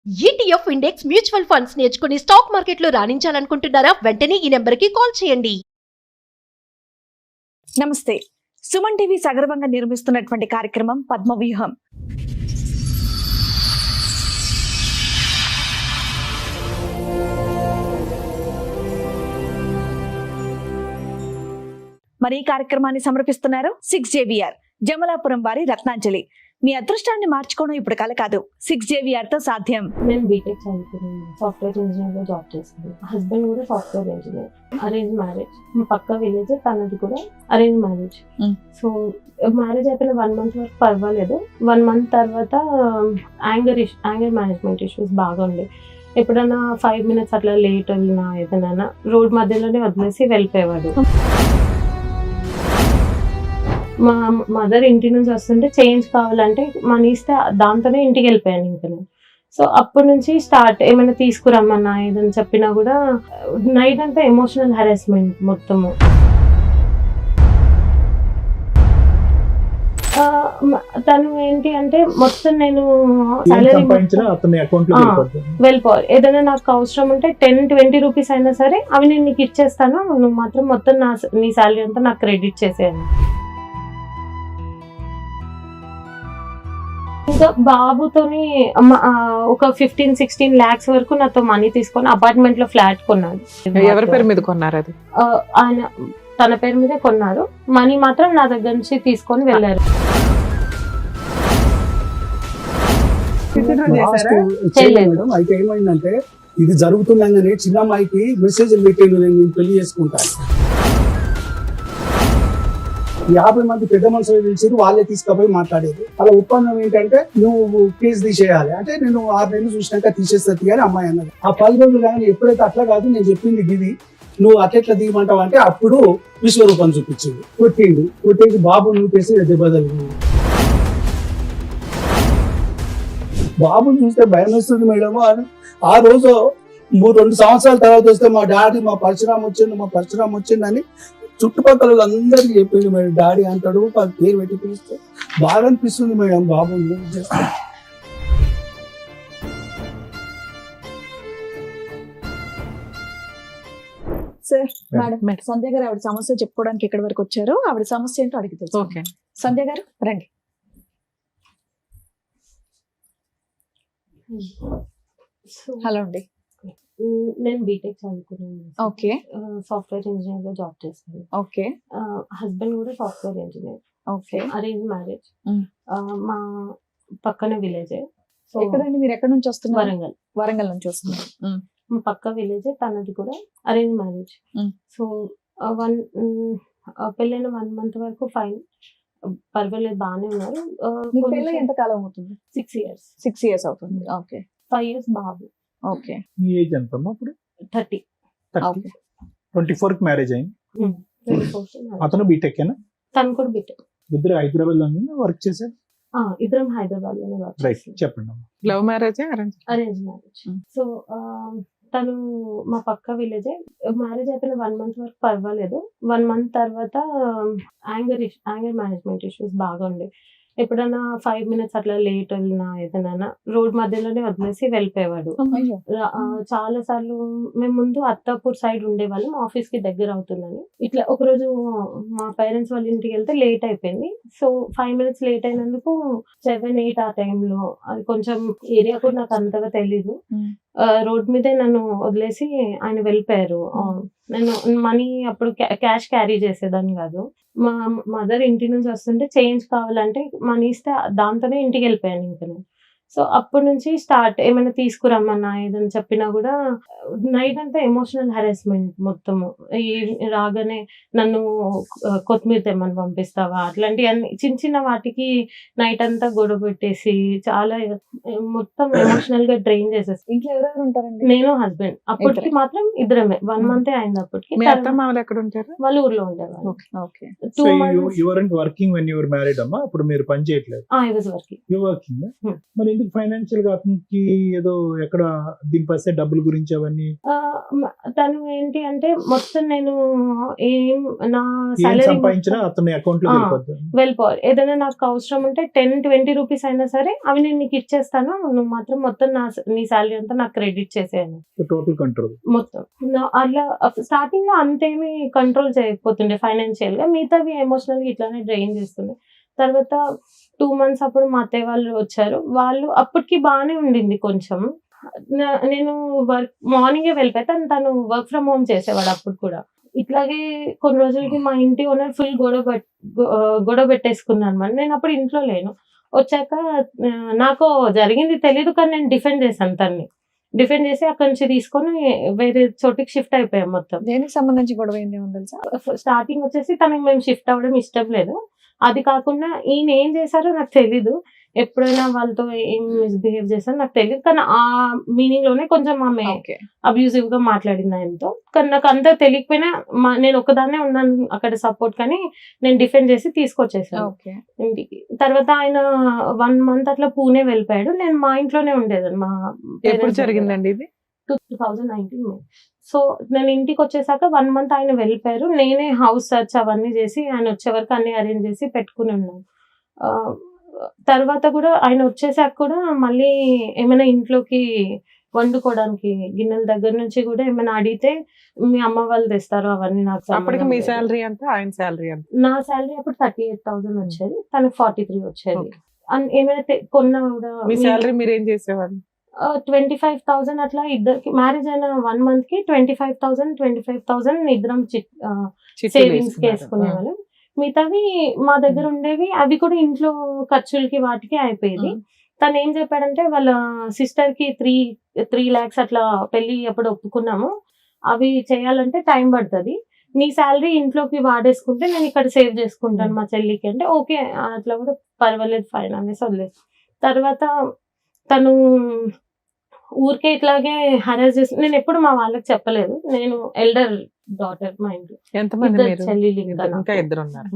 ETF index mutual funds నేర్చుకుని stock మార్కెట్లో రాణించాలనుకుంటున్నారా? వెంటనే ఈ నెంబర్కి కాల్ చేయండి. నమస్తే. సుమన్ టీవీ సగర్వంగా నిర్మిస్తున్నటువంటి కార్యక్రమం పద్మవ్యూహం. మరి ఈ కార్యక్రమాన్ని సమర్పిస్తున్నారు 6JVR జమలాపురం వారి రత్నాంజలి. మీ అదృష్టాన్ని మార్చుకోవడం ఇప్పుడు కల కాదు, 6JVR తో సాధ్యం. నేను బీటెక్ చదువుకున్నాను, సాఫ్ట్వేర్ ఇంజనీర్ గా జాబ్ చేస్తాను. హస్బెండ్ కూడా సాఫ్ట్వేర్ ఇంజనీర్. Arrange marriage. మా పక్క విలేజ్, తనది కూడా అరేంజ్ మ్యారేజ్. సో మ్యారేజ్ అయిపోయిన 1 month వరకు పర్వాలేదు. 1 month తర్వాత యాంగర్ మేనేజ్మెంట్ ఇష్యూస్ బాగా ఉండే. ఎప్పుడైనా 5 minutes అట్లా లేట్ వెళ్ళినా ఏదైనా రోడ్ మధ్యలోనే వదిలేసి వెళ్ళిపోయేవాడు. మా మదర్ ఇంటి నుంచి వస్తుంటే చేంజ్ కావాలంటే మనీ ఇస్తే దాంతోనే ఇంటికి వెళ్ళిపోయాను ఇంకా నేను. సో అప్పటి నుంచి స్టార్ట్. ఏమైనా తీసుకురమ్మన్నా ఏదైనా చెప్పినా కూడా నైట్ అంతా ఎమోషనల్ హెరాస్మెంట్ మొత్తము. తను ఏంటి అంటే మొత్తం నేను వెళ్ళిపోవాలి. ఏదైనా నాకు అవసరం ఉంటే 10-20 రూపీస్ అయినా సరే అవి నేను నీకు ఇచ్చేస్తాను, నువ్వు మాత్రం మొత్తం నీ శాలరీ అంతా నాకు క్రెడిట్ చేసేయాలి. ఇంకా బాబుతోని ఒక 15-16 lakhs వరకు నాతో మనీ తీసుకొని అపార్ట్మెంట్ లో ఫ్లాట్ కొన్నాడు. ఎవరి పేరు మీద కొన్నారు? అది ఆయన తన పేరు మీదే కొన్నారు. మనీ మాత్రం నా దగ్గర నుంచి తీసుకొని వెళ్ళారు. అయితే ఏమైందంటే ఇది జరుగుతుండగానే చిన్న అమ్మాయికి మెసేజ్ పెట్టిండు, నేను పెళ్లి చేసుకుంటాను. 50 మంది పెద్ద మనుషులు పిలిచారు, వాళ్ళే తీసుకుపోయి మాట్లాడేది. అలా ఒప్పందం ఏంటంటే నువ్వు కేసు తీసేయాలి అంటే నేను 6 నెలలు చూసినాక తీసేస్తుంది అని అమ్మాయి అన్నది. ఆ 10 రోజులు కానీ ఎప్పుడైతే అట్లా కాదు, నేను చెప్పింది గిది, నువ్వు అట్లా దిగమంటావు అంటే అప్పుడు విశ్వరూపం చూపించింది. కొట్టేసి బాబు నూపేసి దెబ్బతలిగింది. బాబుని చూస్తే భయం వేస్తుంది మేడం. ఆ రోజు 2 సంవత్సరాల తర్వాత వస్తే మా డాడీ మా పరశురామ్ వచ్చిండు అని చుట్టుపక్కల అందరికి చెప్పింది మేడం. డాడీ అంటాడు, పేరు పెట్టి పిలిస్తే బాగా అనిపిస్తుంది మేడం బాబు. సార్, మేడం సంధ్య గారు ఆవిడ సమస్య చెప్పుకోవడానికి ఎక్కడి వరకు వచ్చారు, ఆవిడ సమస్య ఏంటో అడిగి తెలుసు. ఓకే సంధ్య గారు రండి. హలో అండి. నేను బీటెక్ చదువుకున్నాను. ఓకే. సాఫ్ట్వేర్ ఇంజనీర్ గా జాబ్ చేస్తాను. ఓకే. హస్బెండ్ కూడా software engineer. Okay. Arrange marriage. మా పక్కన విలేజ్. సో ఎక్కడండి మీరు? ఎక్కడి నుంచి వస్తున్నారు? వరంగల్. వరంగల్ నుంచి వస్తున్నారు. మా పక్క విలేజ్, తనది కూడా అరేంజ్ మ్యారేజ్. సో పెళ్ళైన 1 month వరకు ఫైన్, పర్వాలేదు, బాగానే ఉన్నారు. ఎంత కాలం అవుతుంది? 6 years. 6 years అవుతుంది. ఓకే. 5 years బాబు. ఓకే. మీ ఏజ్ ఎంత అప్పుడు? 30. 24 కి మ్యారేజ్ అయింది. 24. అతను బీటెక్ ఏనా? తను కూడా బీటెక్. ఇద్దరు హైదరాబాద్ లో వర్క్ చేశారు. ఇద్దరం హైదరాబాద్ లోనే వర్క్ చేస్తాం. చెప్పండి. Love marriage arrange marriage. So తను మా పక్క విలేజ్. మ్యారేజ్ అయిపోయిన 1 month వరకు పర్వాలేదు. 1 month తర్వాత యాంగర్ మేనేజ్మెంట్ ఇష్యూస్ బాగా ఉండే. ఎప్పుడైనా 5 minutes అట్లా లేట్ వెళ్ళినా ఏదైనా రోడ్ మధ్యలోనే వదిలేసి వెళ్ళిపోయేవాడు. చాలా సార్లు మేము ముందు అత్తాపూర్ సైడ్ ఉండేవాళ్ళం, ఆఫీస్ కి దగ్గర అవుతుందని. ఇట్లా ఒకరోజు మా పేరెంట్స్ వాళ్ళ ఇంటికి వెళ్తే లేట్ అయిపోయింది. సో 5 minutes లేట్ అయినందుకు 7-8 ఆ టైంలో, అది కొంచెం ఏరియా కూడా నాకు అంతగా తెలీదు, రోడ్ మీదే నన్ను వదిలేసి ఆయన వెళ్ళిపోయారు. నేను మనీ అప్పుడు క్యాష్ క్యారీ చేసేదాన్ని కాదు. మా మదర్ ఇంటి నుంచి వస్తుంటే చేంజ్ కావాలంటే మనీ ఇస్తే దాంతోనే ఇంటికి వెళ్ళిపోయాను ఇంకా నేను. సో అప్పటి నుంచి స్టార్ట్. ఏమైనా తీసుకురమ్మన్నా ఏదైనా చెప్పినా కూడా నైట్ అంతా ఎమోషనల్ హెరాస్మెంట్ మొత్తము. రాగానే నన్ను కొత్తిమీర తెమ్మని పంపిస్తావా, అట్లాంటి అన్ని చిన్న వాటికి నైట్ అంతా గొడవ పెట్టేసి చాలా మొత్తం ఎమోషనల్ గా డ్రైన్ చేసేసి. ఇంట్లో ఎవరెవరు ఉంటారండి? నేను, హస్బెండ్. అప్పటికి మాత్రం ఇద్దరమే. 1 month అయింది అప్పటికి. ఎక్కడ ఉంటారు? వాళ్ళు ఊర్లో ఉండేవాళ్ళు. 2 months. Working when your married అమ్మా? అప్పుడు మీరు పని చేయట్లేదు? I was working. You working. మరి ఎందుకు ఎందుకు ఫైనాన్షియల్ గా అతనికి ఏదో ఎక్కడ దింపేస్తే డబ్బుల గురించి అవన్నీ తను ఏంటి అంటే మొత్తం నేను ఏం నా ఏం సాలరీ సంపాదించినా అతని అకౌంట్ లో ఆ. వెళ్ళిపోద్ది. వెళ్ళిపోవాలి. ఏదైనా నాకు అవసరం ఉంటే 10-20 రూపీస్ అయినా సరే అవి నేను నీకు ఇచ్చేస్తాను, నువ్వు మాత్రం మొత్తం నీ సాలరీ అంతా నాకు క్రెడిట్ చేసేయాలి టోటల్ కంట్రోల్. మొత్తం. అట్లా స్టార్టింగ్ లో అంతేమి కంట్రోల్ చేయకపోతుండే ఫైనాన్షియల్ గా, మిగతావి ఎమోషనల్ గా ఇట్లానే డ్రైన్ చేస్తుండే. తర్వాత 2 months అప్పుడు మా అత్తయ్య వాళ్ళు వచ్చారు. వాళ్ళు అప్పటికి బాగానే ఉండింది కొంచెం. నేను మార్నింగే వెళ్ళిపోయి తను వర్క్ ఫ్రమ్ హోమ్ చేసేవాడు అప్పుడు కూడా. ఇట్లాగే కొన్ని రోజులకి మా ఇంటి ఓనర్ ఫుల్ గొడవ పెట్టేసుకున్నాను అనమాట. నేను అప్పుడు ఇంట్లో లేను. వచ్చాక నాకు జరిగింది తెలీదు, కానీ నేను డిఫెండ్ చేశాను తన్ని. డిఫెండ్ చేసి అక్కడి నుంచి తీసుకొని వేరే చోటికి షిఫ్ట్ అయిపోయాం మొత్తం. దేనికి సంబంధించి గొడవ ఏంది ఏమో తెలుసా? స్టార్టింగ్ వచ్చేసి తనకి మేము షిఫ్ట్ అవ్వడం ఇష్టం లేదు. అది కాకుండా ఈయన ఏం చేశారో నాకు తెలీదు. ఎప్పుడైనా వాళ్ళతో ఏం మిస్బిహేవ్ చేశారో నాకు తెలియదు, కానీ ఆ మీనింగ్ లోనే కొంచెం ఆమె ఓకే. అబ్యూజివ్ గా మాట్లాడింది ఆయనతో. కానీ నాకు అంతా తెలియకపోయినా నేను ఒకదాన్నే ఉన్నాను అక్కడ సపోర్ట్, కానీ నేను డిఫెండ్ చేసి తీసుకొచ్చేసాను ఓకే. ఇంటికి. తర్వాత ఆయన 1 month అట్లా పూణే వెళ్ళిపోయాడు. నేను మా ఇంట్లోనే ఉండేదాన్ని. మా ఎప్పుడు parents జరిగిందండి ఇది? 2019 మే. సో నేను ఇంటికి వచ్చేసాక 1 month ఆయన వెళ్ళిపోయారు. నేనే హౌస్ సర్చ్ అవన్నీ చేసి ఆయన వచ్చే వరకు అన్ని అరేంజ్ చేసి పెట్టుకుని ఉన్నాను. తర్వాత కూడా ఆయన వచ్చేసాక కూడా మళ్ళీ ఏమైనా ఇంట్లోకి వండుకోవడానికి గిన్నెల దగ్గర నుంచి కూడా ఏమైనా అడిగితే మీ అమ్మ వాళ్ళు తెస్తారు, అవన్నీ నాకు అప్పటికి సంబంధం మీ లేదు. శాలరీ ఎంత, ఆయన శాలరీ ఎంత? నా శాలరీ అప్పుడు 38,000 వచ్చేది, తనకు 43 వచ్చేది. Okay. ఏమైనా కొన్నా కూడా మీ శాలరీ మీరు ఏం చేసేవారు? 25,000 అట్లా ఇద్దరికి. మ్యారేజ్ అయిన 1 month కి 25,000 ఇద్దరం చిట్టి సేవింగ్స్ వేసుకున్నారు. వేసుకునేవాళ్ళం. మిగతావి మా దగ్గర ఉండేవి, అవి కూడా ఇంట్లో ఖర్చులకి వాటికి అయిపోయేది. తను ఏం చెప్పాడంటే వాళ్ళ సిస్టర్ కి 3 lakhs అట్లా పెళ్లి అప్పుడు ఒప్పుకున్నాము, అవి చేయాలంటే టైం పడుతుంది, నీ శాలరీ ఇంట్లోకి వాడేసుకుంటే నేను ఇక్కడ సేవ్ చేసుకుంటాను మా చెల్లికి అంటే ఓకే అట్లా కూడా పర్వాలేదు ఫైన్ అనేసి వదిలేదు. తర్వాత తను ఊరికే ఇట్లాగే హరాస్ చేసి, నేను ఎప్పుడు మా వాళ్ళకి చెప్పలేదు. నేను ఎల్డర్ డాటర్ మా ఇంట్లో, ఎంతమంది ఇద్దరు మీరు? చెల్లెలు ఇంకా ఇంకా నాకు. 2 ఉన్నారు.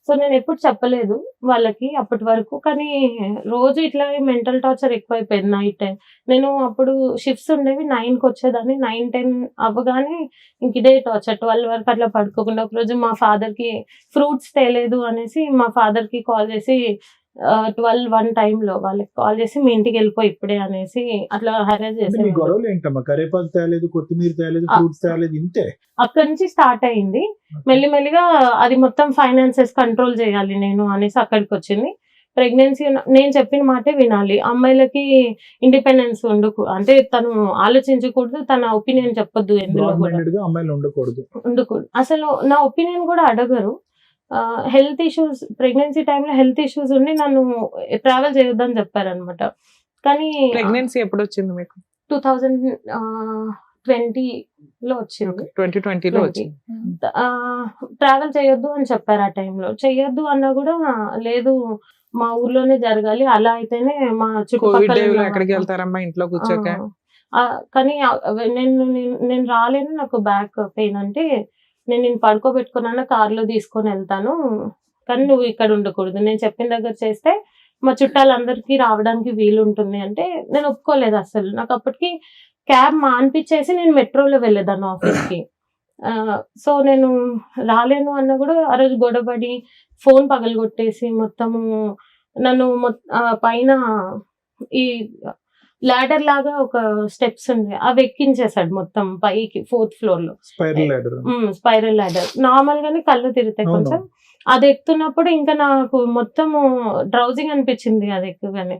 సో నేను ఎప్పుడు చెప్పలేదు వాళ్ళకి అప్పటి వరకు. కానీ రోజు ఇట్లా మెంటల్ టార్చర్ ఎక్కువైపోయింది నైట్ టైం. నేను అప్పుడు షిఫ్ట్స్ ఉండేవి, 9కి వచ్చేదాన్ని. 9-10 అవ్వగానే ఇంక ఇదే టార్చర్, 12 వరకు అట్లా పడుకోకుండా. ఒకరోజు మా ఫాదర్కి ఫ్రూట్స్ తేలేదు అనేసి మా ఫాదర్కి కాల్ చేసి 12-1 టైంలో వాళ్ళకి కాల్ చేసి మీ ఇంటికి వెళ్ళిపోయి ఇప్పుడే అనేసి అట్లా హెరాస్ మీ చేసి గొడవలు ఏంటమ్మా? కరేపాకు తేలేదు, కొత్తిమీర తేలేదు, ఫ్రూట్స్ తేలేదు, ఇంతే. అక్కడి నుంచి స్టార్ట్ అయింది. మెల్లిమెల్లిగా అది మొత్తం ఫైనాన్సెస్ కంట్రోల్ చేయాలి నేను అనేసి అక్కడికి వచ్చింది. ప్రెగ్నెన్సీ నేను చెప్పిన మాటే వినాలి, అమ్మాయిలకి ఇండిపెండెన్స్ ఉండకు అంటే తను ఆలోచించకూడదు, తన ఒపీనియన్ చెప్పొద్దు, ఎందులో కూడా Broad-minded గా అమ్మాయిలు ఉండకూడదు. ఉండకూడదు. అసలు నా ఒపీనియన్ కూడా అడగరు. హెల్త్ ఇష్యూస్, ప్రెగ్నెన్సీ టైంలో హెల్త్ ఇష్యూస్ ఉండి నన్ను ట్రావెల్ చేయొద్దని చెప్పారనమాట. కానీ ప్రెగ్నెన్సీ ఎప్పుడు వచ్చింది మీకు? 2020లో వచ్చింది. 2020లో వచ్చింది. ట్రావెల్ చేయొద్దు అని చెప్పారు ఆ టైంలో. చెయ్యొద్దు అన్నా కూడా లేదు మా ఊర్లోనే జరగాలి, అలా అయితేనే మా కోవిడ్ చుట్టుపక్కల డేలో ఉన్న ఎక్కడికి వెళ్తారమ్మా ఇంట్లో కూర్చోక? కానీ నేను రాలేను, నాకు బ్యాక్ పెయిన్ అంటే నేను పడుకోబెట్టుకున్నా కార్లో తీసుకొని వెళ్తాను, కానీ నువ్వు ఇక్కడ ఉండకూడదు, నేను చెప్పిన దగ్గర చేస్తే మా చుట్టాలందరికీ రావడానికి వీలు ఉంటుంది అంటే నేను ఒప్పుకోలేదు అసలు. నాకు అప్పటికి క్యాబ్ మాన్పించేసి నేను మెట్రోలో వెళ్ళేదాన్ని ఆఫీస్కి. సో నేను రాలేను అన్న కూడా ఆ రోజు గొడవపడి ఫోన్ పగలగొట్టేసి మొత్తము నన్ను పైన ఈ లాడర్ లాగా ఒక స్టెప్స్ ఉంది అవి ఎక్కించేసాడు మొత్తం పైకి 4th floor లో. Spiral ladder. Spiral ladder normal గానే కళ్ళు తిరుగుతాయి కొంచెం. అది ఎక్కుతున్నప్పుడు ఇంకా నాకు మొత్తము డ్రౌజింగ్ అనిపించింది అది ఎక్కువగానే.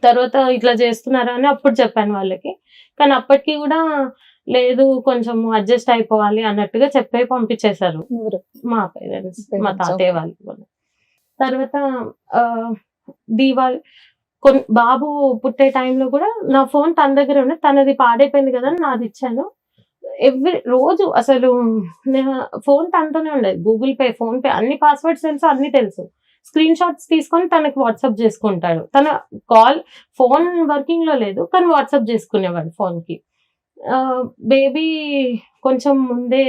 తర్వాత ఇట్లా చేస్తున్నారా అని అప్పుడు చెప్పాను వాళ్ళకి, కానీ అప్పటికి కూడా లేదు కొంచెం అడ్జస్ట్ అయిపోవాలి అన్నట్టుగా చెప్పే పంపించేశారు మా పేరెంట్స్, మా తాతయ్య వాళ్ళు. తర్వాత దీవాళి బాబు పుట్టే టైంలో కూడా నా ఫోన్ తన దగ్గర ఉండే, తనది పాడైపోయింది కదా నాది ఇచ్చాను. రోజు అసలు ఫోన్ తనతోనే ఉండేది, గూగుల్ పే, ఫోన్ పే అన్ని పాస్వర్డ్స్ తెలుసు, అన్ని తెలుసు. స్క్రీన్ షాట్స్ తీసుకొని తనకి వాట్సాప్ చేసుకుంటాడు. తన ఫోన్ వర్కింగ్ లో లేదు కానీ వాట్సాప్ చేసుకునేవాడు ఫోన్కి. బేబీ కొంచెం ముందే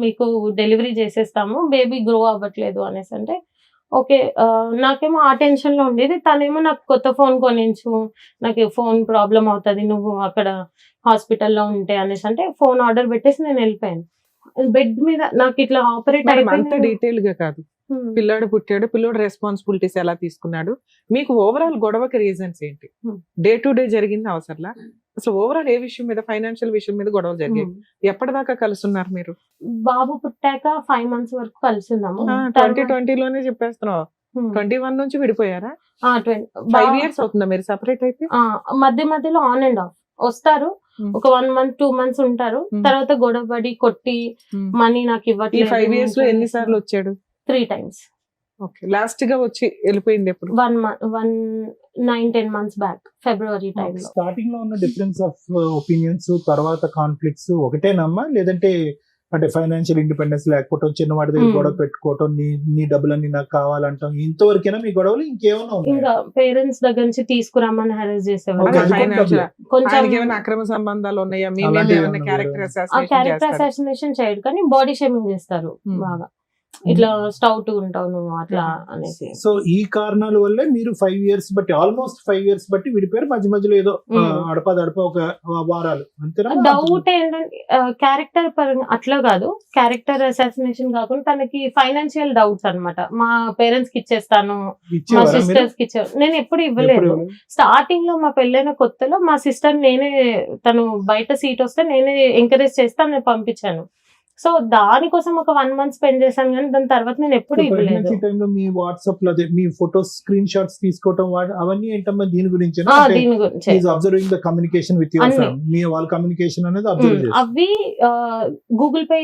మీకు డెలివరీ చేసేస్తాము, బేబీ గ్రో అవ్వట్లేదు అనేసి అంటే ఓకే. నాకేమో ఆ టెన్షన్‌లో ఉండేది. తనేమో నాకు కొత్త ఫోన్ కొనించు, నాకు ఫోన్ ప్రాబ్లమ్ అవుతది. నువ్వు అక్కడ హాస్పిటల్‌లో ఉంటే అనేసి అంటే ఫోన్ ఆర్డర్ పెట్టేసి నేను వెళ్ళిపోయాను. బెడ్ మీద నాకు ఇట్లా ఆపరేట్ మరి అయిపోయి అంత డీటెయిల్ గా కాదు, పిల్లాడు పుట్టాడు, పిల్లోడు రెస్పాన్సిబిలిటీస్ ఎలా తీసుకున్నాడు, మీకు ఓవరాల్ గొడవకి రీజన్స్ ఏంటి, డే టు డే జరిగింది అవసరంలా, అసలు ఓవరాల్ ఏ విషయం మీద, ఫైనాన్షియల్ విషయం మీద గొడవ జరిగాయి, ఎప్పటిదాకా కలుసున్నారు మీరు? బాబు పుట్టాక 5 months వరకు కలిసున్నాము. 2020 లోనే చెప్పేస్తున్నావు, 21 నుంచి విడిపోయారా? 5 years అవుతుందా మీరు సెపరేట్ అయిపోయి? మధ్య మధ్యలో ఆన్ అండ్ ఆఫ్ వస్తారు. ఒక 1 month 2 months ఉంటారు. తర్వాత గొడవపడి కొట్టి మనీ నాకు ఈ ఇవ్వట్లేదు. 5 years లో ఎన్ని సార్లు వచ్చాడు? 3 times. ఓకే, లాస్ట్ గా వచ్చి వెళ్ళిపోయింది ఎప్పుడు? 9-10 months బ్యాక్, ఫిబ్రవరి టైంలో. స్టార్టింగ్ లో ఉన్న డిఫరెన్స్ ఆఫ్ ఒపీనియన్స్ తర్వాత కాన్ఫ్లిక్ట్స్ ఒకటేనమ్మా, లేదంటే అంటే ఫైనాన్షియల్ ఇండిపెండెన్స్ లేకపోవటం, చిన్నవాడి దగ్గర గొడవ పెట్టుకోవటం, నీ డబ్బులన్నీ నాకు కావాలంటాం, ఇంతవరకేనా మీ గొడవలు? ఇంకేమైనా ఇంకా ఉన్నాయా? పేరెంట్స్ దగ్గర నుంచి తీసుకురామని హెరాస్ చేసేవాళ్ళు. Okay, అది కూడా Financial- డబ్బులే. కొంచెం ఆయనకి ఏమైనా అక్రమ సంబంధాలు ఉన్నాయా? మీ మీద అలాంటివి ఏమైనా ఏమైనా క్యారెక్టర్ వేరే- క్యారెక్టర్ అసాసినేషన్ చేయడు కానీ బాడీ షేమింగ్ చేస్తారు బాగా. ఇట్లా స్టౌట్ ఉంటావు నువ్వు అట్లా అనేసి. సో ఈ కారణాల వల్లే మీరు 5 years బట్టి, ఆల్మోస్ట్ 5 years బట్టి విడిపోయారు. మధ్య మధ్యలో ఏదో అడపదడప ఒక వారాలు అంతేనా? డౌట్ ఏంటంటే క్యారెక్టర్ పరంగా అట్లా కాదు, క్యారెక్టర్ అసాసినేషన్ కాకుండా తనకి ఫైనాన్షియల్ డౌట్స్ అన్నమాట. మా పేరెంట్స్ కి ఇచ్చేస్తాను, మా ఇచ్చేవారా మీరు? సిస్టర్స్ కి ఇచ్చారు. నేను ఎప్పుడు ఎప్పుడు ఇవ్వలేదు. ఇవ్వలేదు? స్టార్టింగ్ లో మా పెళ్ళైన కొత్తలో మా సిస్టర్ నేనే, తను బయట సీట్ వస్తే నేనే ఎంకరేజ్ చేస్తే నేను పంపించాను. సో దానికోసం ఒక 1 month స్పెండ్ చేశాను కానీ దాని తర్వాత నేను ఎప్పుడు ఇవ్వలేదు. ప్రెగ్నెన్సీ టైంలో మీ వాట్సాప్ లో అదే మీ ఫోటోస్ స్క్రీన్ షాట్స్ తీసుకోవటం అవన్నీ ఏంటమ్మా దీని గురించి? దీని గురించి observing the communication with your అన్ని. ఫ్యామిలీ, మీ వాళ్ళ కమ్యూనికేషన్ అనేది అబ్జర్వ్ చేస్తారు. అవి గూగుల్ పే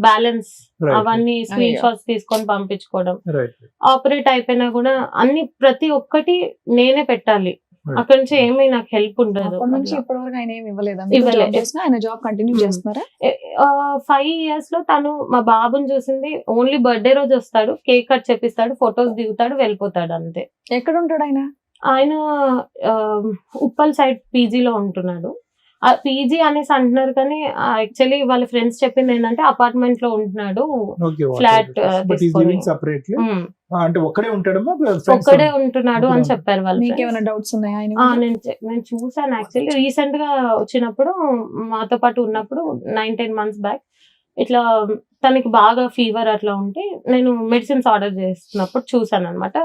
బ్యాలెన్స్ అవన్నీ స్క్రీన్ షాట్స్ తీసుకొని పంపించుకోవడం. రైట్. ఆపరేట్ అయిపోయినా కూడా అన్ని ప్రతి ఒక్కటి నేనే పెట్టాలి. Right. అక్కడ నుంచి ఏమీ నాకు హెల్ప్ ఉండదు. అప్పటి నుంచి ఇప్పటి వరకు ఆయన ఏమి ఇవ్వలేదా? ఇవ్వలేదు. ఆయన జాబ్ కంటిన్యూ చేస్తున్నారా? 5 years లో తను మా బాబుని చూసింది ఓన్లీ బర్త్డే రోజు వస్తాడు, కేక్ కట్ చేపిస్తాడు, ఫొటోస్ దిగుతాడు, వెళ్ళిపోతాడు అంతే. ఎక్కడ ఉంటాడు ఆయన? ఆయన ఉప్పల్ సైడ్ పీజీలో ఉంటున్నాడు. పీజీ అనేసి అంటున్నారు కానీ యాక్చువల్లీ వాళ్ళ ఫ్రెండ్స్ చెప్పింది ఏంటంటే అపార్ట్మెంట్ లో ఉంటున్నాడు, ఫ్లాట్ తీసుకొని. సెపరేట్లీ అంటే ఒక్కడే ఉంటాడమ్మా? ఒక్కడే ఉంటున్నాడు అని చెప్పారు వాళ్ళు. మీకేమైనా డౌట్స్ ఉన్నాయా ఆయన? నేను చూసాను యాక్చువల్లీ రీసెంట్ గా వచ్చినప్పుడు, మాతో పాటు ఉన్నప్పుడు 9-10 months బ్యాక్ ఇట్లా తనకి బాగా ఫీవర్ అట్లా ఉంటే నేను మెడిసిన్స్ ఆర్డర్ చేస్తున్నప్పుడు చూసాను అనమాట.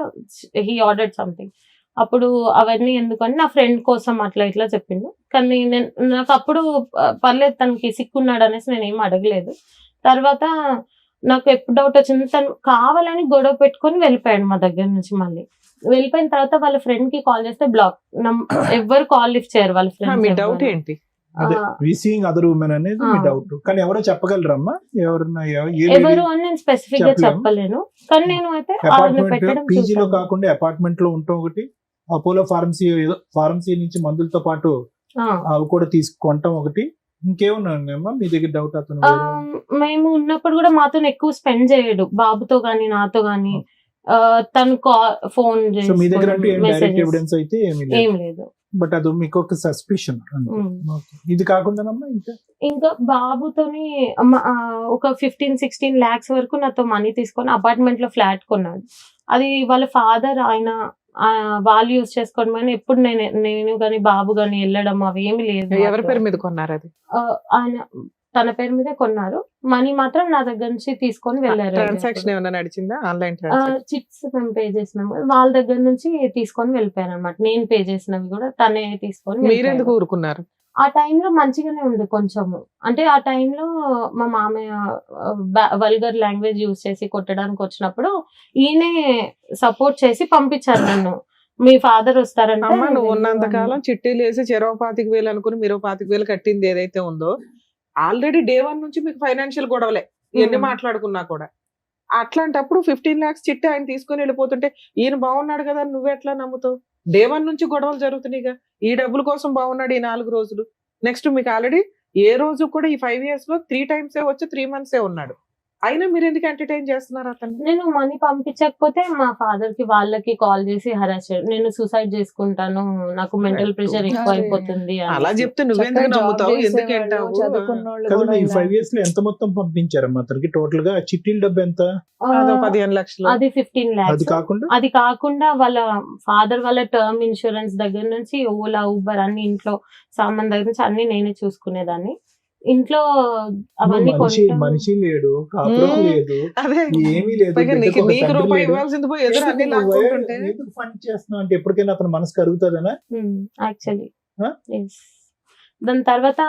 He ordered something. అప్పుడు అవన్నీ ఎందుకని నా ఫ్రెండ్ కోసం అట్లా ఇట్లా చెప్పిండు. కానీ నాకు అప్పుడు పర్లేదు తనకి సిక్కున్నాడు అనేసి నేను ఏం అడగలేదు. తర్వాత నాకు ఎప్పుడు డౌట్ వచ్చింది, తను కావాలని గొడవ పెట్టుకొని వెళ్ళిపోయాడు మా దగ్గర నుంచి. మళ్ళీ వెళ్ళిపోయిన తర్వాత వాళ్ళ ఫ్రెండ్ కి కాల్ చేస్తే బ్లాక్, ఎవ్వరు కాల్ లిఫ్ట్ చేయరు వాళ్ళ మీ డౌట్ ఫ్రెండ్స్. ఏంటి? అదే రీసీయింగ్ అదర్ ఉమెన్ అనేది మీ డౌట్. కానీ ఎవరో చెప్పగలరమ్మా? ఎవరన్నా ఎవరు అని నేను స్పెసిఫిక్ గా చెప్పలేను. కానీ నేను అయితే అపార్ట్మెంట్ పీజీలో కాకుండా అపార్ట్మెంట్ లో ఉంటాం ఒకటి, అపోలో ఫార్మసీ నుంచి మందులతో పాటు అవి కూడా తీసుకుంటాం ఒకటి, ఇంకేమన్నా మీ దగ్గర డౌట్? అతను మేము ఉన్నప్పుడు కూడా మాతో ఎక్కువ స్పెండ్ చేయడు, బాబుతో గానీ నాతో గానీ. తను ఫోన్ సో మీ దగ్గర అంటే డైరెక్ట్ ఎవిడెన్స్ అయితే ఏం లేదు. బట్ అది మీకు ఒక సస్పిషన్. ఇది కాకుండా ఇంకా బాబుతోని ఒక 15-16 lakhs వరకు నాతో మనీ తీసుకొని అపార్ట్మెంట్ లో ఫ్లాట్ కొన్నాడు. అది వాళ్ళ ఫాదర్ ఆయన వాళ్ళు యూజ్ చేసుకోవడం కానీ ఎప్పుడు నేను గానీ బాబు గానీ వెళ్ళడం అవి ఏమి లేదు. ఎవరి పేరు మీద కొన్నారు అది? ఆయన తన పేరు మీదే కొన్నారు. మనీ మాత్రం నా దగ్గర నుంచి తీసుకొని వెళ్ళారు. ట్రాన్సాక్షన్ ఏమైనా నడిచిందా? ఆన్లైన్ చిట్స్ మేము పే చేసినాము, వాళ్ళ దగ్గర నుంచి తీసుకొని వెళ్ళిపోయారు అనమాట. నేను పే చేసినవి కూడా తనే తీసుకొని. మీరెందుకు ఊరుకున్నారు? ఆ టైంలో మంచిగానే ఉంది కొంచెము. అంటే ఆ టైంలో మా మామయ్య వల్గర్ లాంగ్వేజ్ యూజ్ చేసి కొట్టడానికి వచ్చినప్పుడు ఈయనే సపోర్ట్ చేసి పంపించారు నన్ను. మీ ఫాదర్ వస్తారంటే. అమ్మ నువ్వు ఉన్నంత కాలం చిట్టీలు వేసి 25,000 అనుకుని మీరు 25,000 కట్టింది ఏదైతే ఉందో, ఆల్రెడీ డే 1 నుంచి మీకు ఫైనాన్షియల్ గొడవలే ఎన్ని మాట్లాడుకున్నా కూడా. అట్లాంటప్పుడు 15 lakhs చిట్టి ఆయన తీసుకొని వెళ్ళిపోతుంటే ఈయన బాగున్నాడు కదా నువ్వు ఎట్లా నమ్ముతావు? డే 1 నుంచి గొడవలు జరుగుతున్నాయిగా. ఈ డబ్బుల కోసం బాగున్నాడు ఈ 4 రోజులు. నెక్స్ట్ మీకు ఆల్రెడీ ఏ రోజు కూడా ఈ 5 years లో 3 times వచ్చి 3 months ఉన్నాడు. అయినా మీరు ఎందుకు ఎంటర్టైన్ చేస్తున్నారు అతన్ని? నేను మనీ పంపించకపోతే మా ఫాదర్ కి వాళ్ళకి కాల్ చేసి హరాస్ చేయడం, నేను సూసైడ్ చేసుకుంటాను, నాకు మెంటల్ ప్రెషర్ ఎక్కువ అరే. అయిపోతుంది అలా అనేసి. చెప్తే నువ్వెందుకు నమ్ముతావు, ఎందుకు అంటావు? కదా ఈ 5 years లో ఎంత మొత్తం పంపించారమ్మా అతనికి టోటల్ గా? చిట్టీల డబ్బు ఎంత? అదో 15 లక్షలు. అది 15 అది lakhs. కాకుండా అది కాకుండా వాళ్ళ ఫాదర్ వాళ్ళ టర్మ్ ఇన్సూరెన్స్ దగ్గర నుంచి ఓలా ఊబర్ అన్ని ఇంట్లో సామాన్ దగ్గర నుంచి అన్ని నేనే చూసుకునేదాన్ని. ఇంట్లో అవన్నీ మనిషి లేడు, కాపురం లేదు, అదే ఏమీ లేదు. పైగా బిడ్డకు ఒక నీకు తండ్రి రూపాయి లేడు. ఇవ్వాల్సింది పోయి ఎదురు అన్ని ఎందుకు లాక్కుంటుంటే ఎందుకు ఫండ్ చేస్తున్నావు అంటే ఎప్పటికైనా అతని మనసు కరుగుతుందనా? Actually Huh? దాని తర్వాత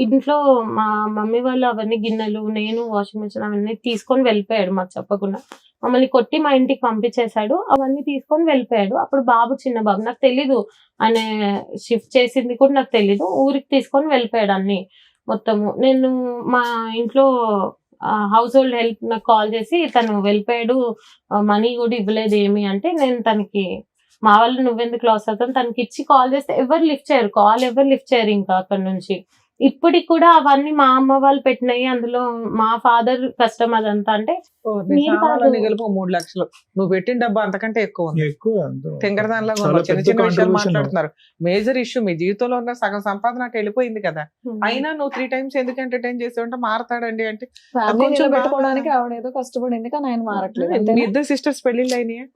ఇంట్లో మా మమ్మీ వాళ్ళు అవన్నీ గిన్నెలు, నేను వాషింగ్ మిషన్ అవన్నీ తీసుకొని వెళ్ళిపోయాడు మాకు చెప్పకుండా. మమ్మల్ని కొట్టి మా ఇంటికి పంపించేశాడు, అవన్నీ తీసుకొని వెళ్ళిపోయాడు. అప్పుడు బాబు చిన్న బాబు, నాకు తెలీదు ఆయన షిఫ్ట్ చేసింది కూడా నాకు తెలీదు. ఊరికి తీసుకొని వెళ్ళిపోయాడు అన్ని మొత్తము. నేను మా ఇంట్లో హౌస్ హోల్డ్ హెల్ప్ నాకు కాల్ చేసి తను వెళ్ళిపోయాడు, మనీ కూడా ఇవ్వలేదు ఏమి అంటే, నేను తనకి మా వాళ్ళు నువ్వెందుకు లాస్ అవుతాను తనకి ఇచ్చి కాల్ చేస్తే ఎవరు లిఫ్ట్ చేయరు, కాల్ ఎవరు లిఫ్ట్ చేయరు ఇంకా అక్కడ నుంచి. ఇప్పటికి కూడా అవన్నీ మా అమ్మ వాళ్ళు పెట్టినాయి, అందులో మా ఫాదర్ కష్టం అదంతా. అంటే మీరు కాదు. గెలుపు 3 లక్షలు నువ్వు పెట్టిన డబ్బు అంతకంటే ఎక్కువ ఉంది. ఎక్కువ తింగరదానిలాగా చాలా ఉన్నావు. చిన్న పెద్ద చిన్న విషయాలు contribution. మాట్లాడుతున్నారు. మేజర్ ఇష్యూ మీ జీవితంలో ఉన్న సగం సంపాదన అటు వెళ్ళిపోయింది కదా. అయినా నువ్వు 3 times ఎందుకు ఎంటర్టైన్ చేసావంటే మారతాడండి అంటే ఫ్యామిలీ కొంచెం నిలబెట్టుకోవడానికి ఆవిడ ఏదో కష్టపడింది కానీ ఆయన మారట్లేదు మీ అంతేనా? ఇద్దరు సిస్టర్స్ పెళ్లిళ్ళు అయినాయి.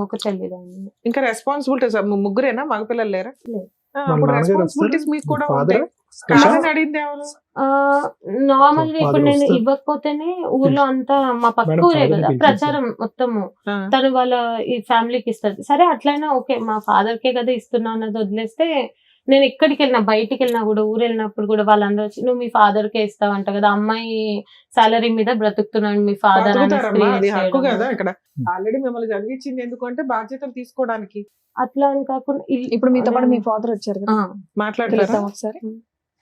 ఒక చెల్లిదండి. ఇంకా రెస్పాన్సిబిలిటీస్ ముగ్గురేనా, మగపిల్లలు లేరా? లేదు. అప్పుడు నాన్నగారు రెస్పాన్సిబిలిటీస్ వస్తారా? మీకు కూడా Father? ఉంటాయి. కాదని అడిగింది ఎవరు? నార్మల్ గా ఇప్పుడు Father నేను వస్తారు. ఇవ్వకపోతేనే ఊర్లో అంతా మా పక్క Madam, ఊరే father కదా ని ప్రచారం మొత్తము, ఆ, తను వాళ్ళ ఈ ఫ్యామిలీకి ఇస్తారు. సరే అట్లయినా ఓకే, మా ఫాదర్ కే కదా ఇస్తున్నా అన్నది వదిలేస్తే, నేను ఎక్కడికి వెళ్ళినా బయటికి వెళ్ళినా కూడా ఊరు వెళ్ళినప్పుడు కూడా వాళ్ళందరూ వచ్చి నువ్వు మీ ఫాదర్ కే ఇస్తావంట కదా, అమ్మాయి సాలరీ మీద బ్రతుకుతున్నాడు మీ ఫాదర్ అని బతుకుతారమ్మా, అది scream హక్కు చేయడం. కదా. ఇక్కడ ఆల్రెడీ మిమ్మల్ని చదివించింది ఎందుకంటే బాధ్యతలు తీసుకోవడానికి. అట్లా అని కాకుండా ఇప్పుడు మీతో పాటు మీ ఫాదర్ వచ్చారు కదా, మాట్లాడతారా? పిలుద్దాం ఒకసారి.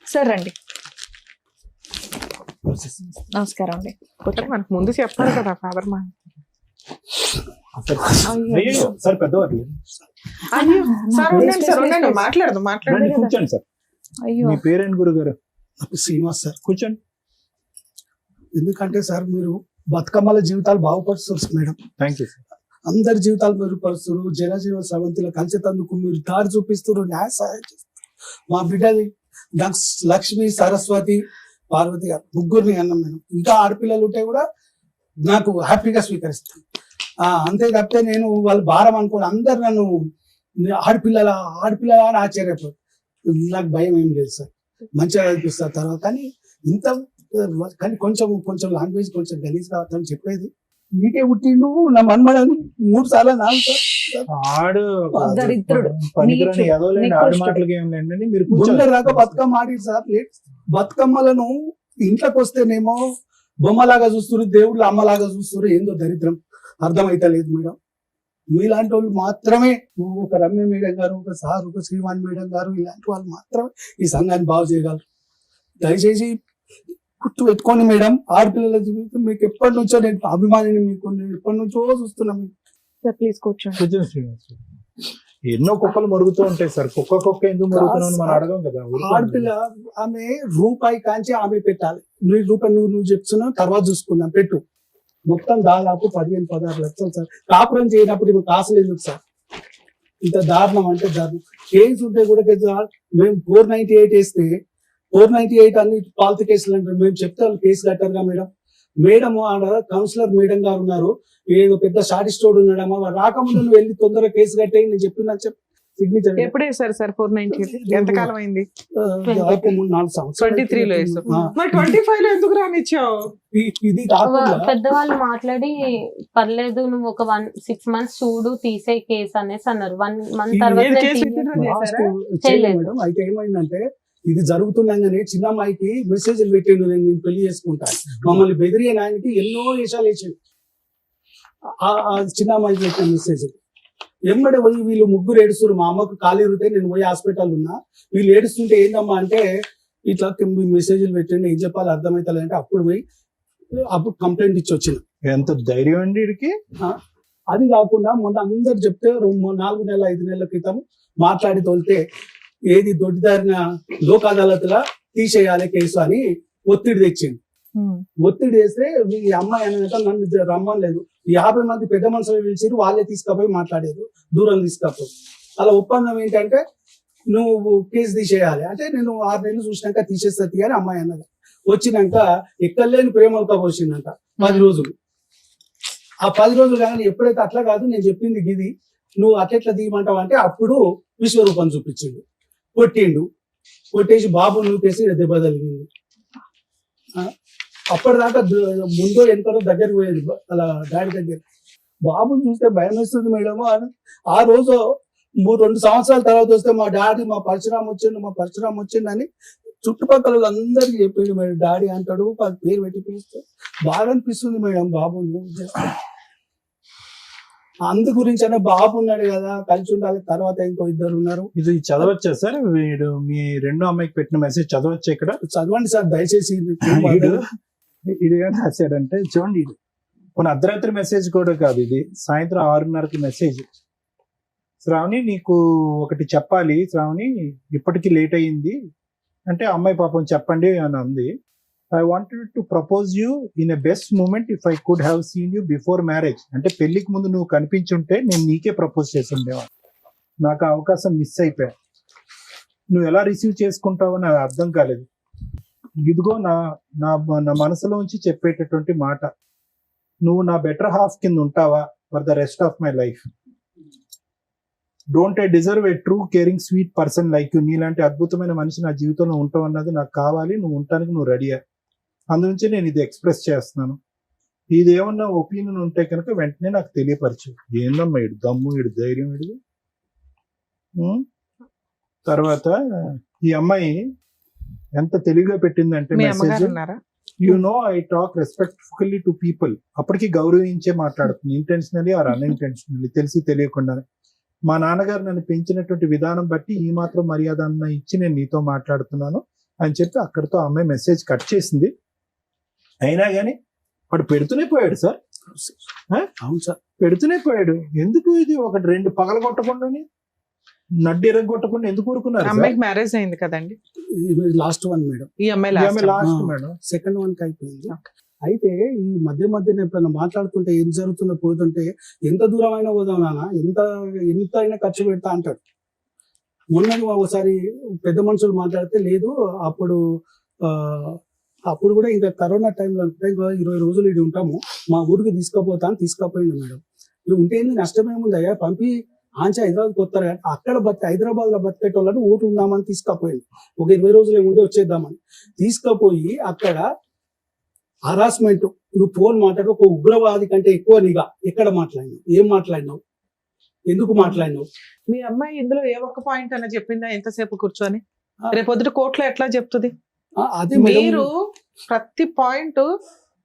సార్ రండి. నమస్కారం అండి. కూర్చోండి. మనకు ముందు చెప్పాలి కదా ఫాదర్ మా. అయ్యో సార్ పెద్దవారు అయ్యో సార్ ఉండండి, Please, సార్ please, ఉండండి, please. మాట్లాడదు రండి, మాట్లాడండి. కూర్చోండి సార్. అయ్యో మీ పేరేంటి గురుగారు? నాకు శ్రీనివాస్ సార్. కూర్చోండి. ఎందుకంటే సార్ మీరు బతుకమ్మల జీవితాలు బాగుపరుస్తారు మేడం. Thank you sir. అందరి జీవితాలు మెరుగుపరుస్తారు. జనజీవన సవంతిలో కలిసేటందుకు మీరు దారి చూపిస్తారు, న్యాయ సహాయం చేస్తారు. మా బిడ్డది లక్ష్మి, సరస్వతి, పార్వతి గారు ముగ్గురిని అన్నాం మేడం. ఇంకా ఆడపిల్లలు ఉంటే కూడా నాకు హ్యాపీగా స్వీకరిస్తాను. అంతే తప్పితే నేను వాళ్ళు భారం అనుకోని అందరు నన్ను ఆడపిల్లల అని ఆశ్చర్యపోతారు. నాకు భయం ఏం లేదు సార్, మంచిగా అనిపిస్తారు తర్వాత. కానీ ఇంత కానీ కొంచెం లాంగ్వేజ్ కొంచెం గలీజ్ కావద్దని చెప్పేది. నీకే పుట్టి నువ్వు నా మన్మడని 3 సార్లు నాలుగు ఆడు దరిద్రుడు. పనికిరాని నీచు. ఎదవలేండి, నీకు ఆడి ఇష్టం. మాటలకి ఏం లేండి. మీరు గుండె కూర్చోండి. రాక బతుకమ్మ ఆడి సార్. బతుకమ్మలను ఇంట్లోకి వస్తేనేమో బొమ్మలాగా చూస్తున్నారు, దేవుళ్ళు అమ్మలాగా చూస్తున్నారు. ఏందో దరిద్రం అర్థమైతలేదు మేడం. మీలాంటి వాళ్ళు మాత్రమే, ఒక రమ్య మేడం గారు, ఒక సార్, ఒక శ్రీవాణి మేడం గారు, ఇలాంటి వాళ్ళు మాత్రమే ఈ సంఘాన్ని బాగు చేయగలరు. దయచేసి గుర్తు పెట్టుకోండి మేడం. ఆడపిల్లల జీవితం మీకు ఎప్పటి నుంచో నేను అభిమానిని, మీకు నేను ఎప్పటి నుంచో చూస్తున్నా. మీకు సార్ ప్లీజ్ కూర్చోండి. కూర్చోండి శ్రీనివాస్. ఎన్నో కుక్కలు మరుగుతూ ఉంటాయి సార్. కుక్క ఎందుకు మరుగుతున్నావు మనం అడగం కదా. ఆడపిల్ల ఆమె రూపాయి కాంచి ఆమె పెట్టాలి. నువ్వు చెప్తున్నావు, తర్వాత చూసుకుందాం, పెట్టు. మొత్తం దాదాపు 15-16 లక్షలు సార్. కాపురం చేయనప్పుడు ఇప్పుడు కాసులు ఎందుకు సార్? ఇంత దారుణం అంటే దారుణం. కేసు ఉంటే కూడా మేము 498 వేస్తే 498 అన్ని పాలతీ కేసులు అంటారు. మేము చెప్తే వాళ్ళు కేసు కట్టారుగా మేడం. మేడం ఆడ కౌన్సిలర్ మేడం గారు ఉన్నారు, ఏదో పెద్ద షార్టిస్టోడ్ ఉన్నాడమ్మా, వాడు రాకముందు నువ్వు వెళ్ళి తొందరగా కేసు కట్టేయి నేను చెప్పిన సిగ్నేచర్. ఎప్పుడు వేసారు సార్ 498? ఎంతకాలం అయింది? 4 సంవత్సరాలు 23 లో వేసావు. ఆ, మరి 25 లో ఎందుకు రానిచ్చావు? ఇది కాకుండా పెద్దవాళ్ళు మాట్లాడి పర్లేదు నువ్వు ఒక 6 months చూడు తీసే కేసు అనేసి అన్నారు. 1 month తర్వాత ఏది నేను కేసు తీయను. విత్డ్రా చేశారా? చేయలేదు మేడం. అయితే ఏమైందంటే ఇది జరుగుతుండగానే చిన్న అమ్మాయికి మెసేజ్లు పెట్టిండు, నేను పెళ్లి చేసుకుంటాను మమ్మల్ని బెదిరి ఆయనకి ఎన్నో వేషాలు వేసాడు. ఆ చిన్న అమ్మాయికి పెట్టిన మెసేజ్ ఎమ్మడే పోయి వీళ్ళు ముగ్గురు ఏడుస్తారు. మా అమ్మకు ఖాళీ ఇరితే నేను పోయి హాస్పిటల్ ఉన్నా, వీళ్ళు ఏడుస్తుంటే ఏందమ్మా అంటే ఇట్లా మెసేజ్లు పెట్టండి, ఏం చెప్పాలి అర్థమవుతుంది అంటే అప్పుడు కంప్లైంట్ ఇచ్చి వచ్చిన. ఎంత ధైర్యం అండి వీడికి. అది కాకుండా మొన్న అందరు చెప్తే 4 నెలల 5 నెలల క్రితం మాట్లాడి తోలితే ఏది దొడ్డిదారిన లోక్ అదాలత్లా తీసేయాలి కేసు అని ఒత్తిడి తెచ్చింది. ఒత్తిడి వేస్తే ఈ అమ్మాయి అనేది నన్ను రమ్మలేదు 50 మంది పెద్ద మనుషులు పిలిచిరు, వాళ్ళే తీసుకుపోయి మాట్లాడారు, దూరం తీసుకపోయి. అలా ఒప్పందం ఏంటంటే నువ్వు కేసు తీసేయాలి అంటే నేను 6 నెలలు చూసినాక తీసేస్తా అని అమ్మాయి అన్నది. వచ్చినాక ఎక్కలేని ప్రేమలతో పోసిందంట 10 రోజులు. ఆ 10 రోజులు కానీ ఎప్పుడైతే అట్లా కాదు నేను చెప్పింది గిది, నువ్వు అట్లెట్లా తీయమంటావు అంటే అప్పుడు విశ్వరూపం చూపించిండు, కొట్టేసి బాబు నూకేసి దెబ్బ తగిలింది. అప్పటిదాకా ముందో ఎంతలో దగ్గరికి పోయేది అలా డాడీ దగ్గర. బాబుని చూస్తే భయం వేస్తుంది మేడం. ఆ రోజు 2 సంవత్సరాల తర్వాత వస్తే మా డాడీ మా పరశురామ్ వచ్చిండు అని చుట్టుపక్కల అందరికి చెప్పిండు మేడం. డాడీ అంటాడు, పేరు పెట్టి పిలిస్తే బాగా అనిపిస్తుంది మేడం బాబుని. అందు గురించి అనే బాబు ఉన్నాడు కదా, కలిసి ఉండాలి. తర్వాత ఇంకో 2 ఉన్నారు. ఇది చదవచ్చా సార్? వీడు మీ రెండో అమ్మాయికి పెట్టిన మెసేజ్ చదవచ్చా ఇక్కడ? చదవండి సార్ దయచేసి. ఇది ఏం రాశాడంటే చూడండి, ఇది కొన్ని అర్ధరాత్రి మెసేజ్ కూడా కాదు, ఇది సాయంత్రం 6:30కి మెసేజ్. శ్రావణి నీకు ఒకటి చెప్పాలి శ్రావణి, ఇప్పటికి లేట్ అయ్యింది అంటే అమ్మాయి పాపం చెప్పండి అని అంది. I wanted to propose you in a best moment if I could have seen you before marriage. అంటే పెళ్లికి ముందు నువ్వు కనిపించుంటే నేను నీకే ప్రపోజ్ చేసి ఉండేవాడు. నాకు ఆ అవకాశం మిస్ అయిపోయా. నువ్వు ఎలా రిసీవ్ చేసుకుంటావో నాకు అర్థం కాలేదు. ఇదిగో నా నా నా మనసులోంచి చెప్పేటటువంటి మాట, నువ్వు నా బెటర్ హాఫ్ కింద ఉంటావా for the rest of my life. Don't I deserve A true caring sweet person like you. నీలాంటి అద్భుతమైన మనిషి నా జీవితంలో ఉంటావు అన్నది నాకు కావాలి. నువ్వు ఉండటానికి నువ్వు రెడీయా. అందునుంచి నేను ఇది ఎక్స్ప్రెస్ చేస్తున్నాను. ఇది ఏమన్నా ఒపీనియన్ ఉంటే కనుక వెంటనే నాకు తెలియపరచు. ఏందమ్మా ఇడు దమ్ము, ఇడు ధైర్యం, ఇడు. తర్వాత ఈ అమ్మాయి ఎంత తెలివిగా పెట్టిందంటే message, you know I talk respectfully to people. అప్పటికి గౌరవించే మాట్లాడుతుంది, ఇంటెన్షనలీ ఆర్ అన్ఇంటెన్షనలీ, తెలిసి తెలియకుండానే. మా నాన్నగారు నన్ను పెంచినటువంటి విధానం బట్టి ఈ మాత్రం మర్యాద అన్న ఇచ్చి నేను నీతో మాట్లాడుతున్నాను అని చెప్పి అక్కడితో అమ్మాయి మెసేజ్ కట్ చేసింది. అయినా కానీ వాడు పెడుతూనే పోయాడు సార్. అవును సార్, పెడుతూనే పోయాడు. ఎందుకు ఇది ఒకటి 2 పగలగొట్టకుండాని నడ్డి ఎరగొట్టకుండా ఎందుకు ఊరుకున్నారు? అమ్మాయికి మ్యారేజ్ అయింది కదండి, లాస్ట్ వన్ మేడం. ఈ అమ్మాయి లాస్ట్ మేడం, సెకండ్ వన్ కి అయిపోయింది. అయితే ఈ మధ్య ఎప్పుడైనా మాట్లాడుతుంటే ఏం జరుగుతుందో పోతుంటే ఎంత దూరం అయినా పోదాం నాన్న, ఎంత అయినా ఖర్చు పెడతా అంటాడు. మొన్నటి ఒకసారి పెద్ద మనుషులు మాట్లాడితే లేదు, అప్పుడు కూడా ఇంకా కరోనా టైంలో ఇంకా 20 రోజులు ఇది ఉంటాము, మా ఊరికి తీసుకుపోయింది మేడం. ఇవి ఉంటే నష్టమేముంది అయ్యా, పంపి ఆంచి హైదరాబాద్కి వస్తారు కానీ అక్కడ హైదరాబాద్ లో బతికేటోళ్ళని ఊరు ఉందామని తీసుకుపోయింది. ఒక 20 రోజులు ఏముంటే వచ్చేద్దామని తీసుకుపోయి అక్కడ హరాస్మెంట్, నువ్వు ఫోన్ మాట్లాడు, ఒక ఉగ్రవాది కంటే ఎక్కువ నిఘా. ఎక్కడ మాట్లాడినావు, ఏం మాట్లాడినావు, ఎందుకు మాట్లాడినావు? మీ అమ్మాయి ఇందులో ఏ ఒక్క పాయింట్ అన్న చెప్పిందా ఎంతసేపు కూర్చొని? రేపొద్దుట కోర్టులో ఎట్లా చెప్తుంది? అది మీరు ప్రతి పాయింట్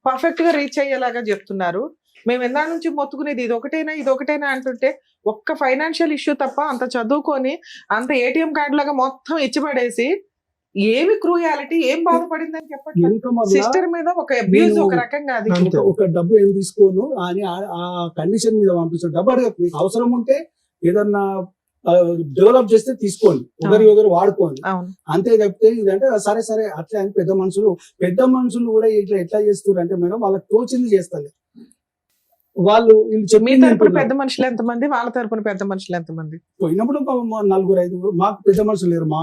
పర్ఫెక్ట్ గా రీచ్ అయ్యేలాగా చెప్తున్నారు. మేము ఎందా నుంచి మొత్తుకునేది ఇది ఒకటేనా అంటుంటే ఒక్క ఫైనాన్షియల్ ఇష్యూ తప్ప అంత చదువుకొని అంత ఏటీఎం కార్డు లాగా మొత్తం ఇచ్చిపడేసి ఏమి క్రూయాలిటీ, ఏం బాధపడిందని చెప్పండి. సిస్టర్ మీద ఒక అబ్యూజ్ ఒక రకంగా, అది ఒక డబ్బు ఏం తీసుకోను అని ఆ కండిషన్ మీద పంపిస్తాను. డబ్బు అడగ, అవసరం ఉంటే ఏదన్నా డెవలప్ చేస్తే తీసుకోండి, ఒకరు వాడుకోండి, అంతే తప్పితే ఇదంటే సరే అట్లా అని పెద్ద మనుషులు కూడా ఇట్లా ఎట్లా చేస్తారు అంటే మేడం వాళ్ళకి తోచింది చేస్తారు. వాళ్ళు మీ తరపున పెద్ద మనుషులు ఎంతమంది, వాళ్ళ తరపున పెద్ద మనుషులు ఎంతమంది? పోయినప్పుడు 4-5 మాకు పెద్ద మనుషులు లేరు, మా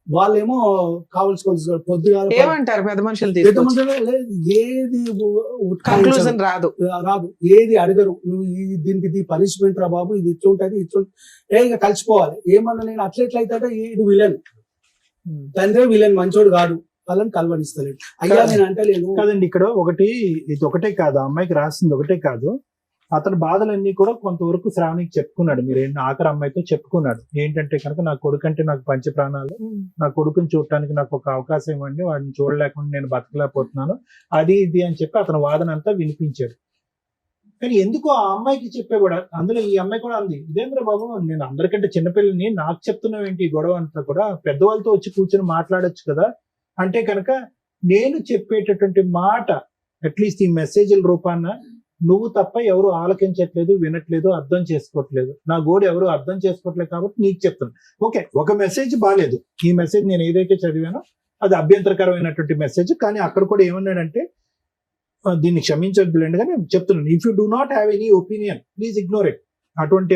వాళ్ళేమో కావాల్సిన పొద్దుగా ఏమంటారు పెద్ద మనుషులు? ఏది కన్క్లూజన్ రాదు, ఏది అడగరు. నువ్వు దీనికి పనిష్మెంట్ రా బాబు, ఇది ఇట్లుంటది ఇక కలిసిపోవాలి. ఏమన్నా నేను అట్లెట్లయితే ఇది విలన్, తండ్రి విలన్, మంచోడు కాదు, వాళ్ళని కలవనిస్తలేడు. అయ్యా నేను అంటలేను కదండి. ఇక్కడ ఇది ఒకటే కాదు, అమ్మాయికి రాసింది ఒకటే కాదు, అతని బాధలన్నీ కూడా కొంతవరకు శ్రావణికి చెప్పుకున్నాడు. మీరు ఆఖరి అమ్మాయితో చెప్పుకున్నాడు. ఏంటంటే కనుక నా కొడుకు అంటే నాకు పంచ ప్రాణాలు, నా కొడుకుని చూడటానికి నాకు ఒక అవకాశం ఇవ్వండి, వాడిని చూడలేకుండా నేను బతకలేకపోతున్నాను, అది ఇది అని చెప్పి అతని వాదన అంతా వినిపించాడు. కానీ ఎందుకు ఆ అమ్మాయికి చెప్పేవాడు? అందులో ఈ అమ్మాయి కూడా అంది, ఇదేంద్ర బాబు నేను అందరికంటే చిన్నపిల్లని నాకు చెప్తున్నావు ఏంటి గొడవ అంతా కూడా, పెద్దవాళ్ళతో వచ్చి కూర్చొని మాట్లాడొచ్చు కదా అంటే కనుక నేను చెప్పేటటువంటి మాట అట్లీస్ట్ ఈ మెసేజ్ల రూపాన నువ్వు తప్ప ఎవరు ఆలకించట్లేదు, వినట్లేదు, అర్థం చేసుకోవట్లేదు, నా గోడు ఎవరు అర్థం చేసుకోవట్లేదు కాబట్టి నీకు చెప్తాను. ఓకే, ఒక మెసేజ్ బాగాలేదు, ఈ మెసేజ్ నేను ఏదైతే చదివానో అది అభ్యంతరకరమైనటువంటి మెసేజ్. కానీ అక్కడ కూడా ఏమన్నాడంటే దీన్ని క్షమించద్దులేండి కానీ చెప్తున్నాను, if you do not have any opinion please ignore it. అటువంటి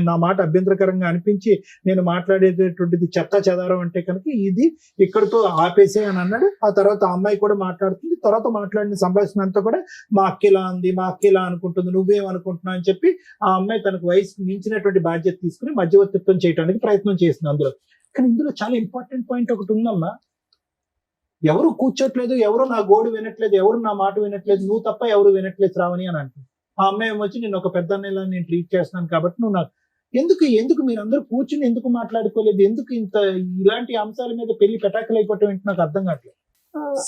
నా మాట అభ్యంతరకరంగా అనిపించి నేను మాట్లాడేటటువంటిది చెత్త చెదారం అంటే కనుక ఇది ఇక్కడితో ఆపేసే అని అన్నాడు. ఆ తర్వాత ఆ అమ్మాయి కూడా మాట్లాడుతుంది. తర్వాత మాట్లాడిన సంభాషణ అంతా కూడా మా అక్కిలా అంది, మా అక్కిలా అనుకుంటుంది, నువ్వేమనుకుంటున్నావు అని చెప్పి ఆ అమ్మాయి తనకు వయసుకు మించినటువంటి బాధ్యత తీసుకుని మధ్యవర్తిత్వం చేయడానికి ప్రయత్నం చేసింది అందులో. కానీ ఇందులో చాలా ఇంపార్టెంట్ పాయింట్ ఒకటి ఉందమ్మా, ఎవరు కూర్చోట్లేదు, ఎవరు నా గోడు వినట్లేదు, ఎవరు నా మాట వినట్లేదు, నువ్వు తప్ప ఎవరు వినట్లేదు శ్రావణి అని అంటుంది. ఆ అమ్మాయి ఏమొచ్చి నేను ఒక పెద్ద అన్నయ్యలా నేను ట్రీట్ చేస్తున్నాను కాబట్టి నువ్వు నాకు ఎందుకు మీరు అందరూ కూర్చుని ఎందుకు మాట్లాడుకోలేదు, ఎందుకు ఇంత ఇలాంటి అంశాల మీద పెళ్లి పెటాకులు అయిపోవటం ఏంటి నాకు అర్థం కావట్లేదు.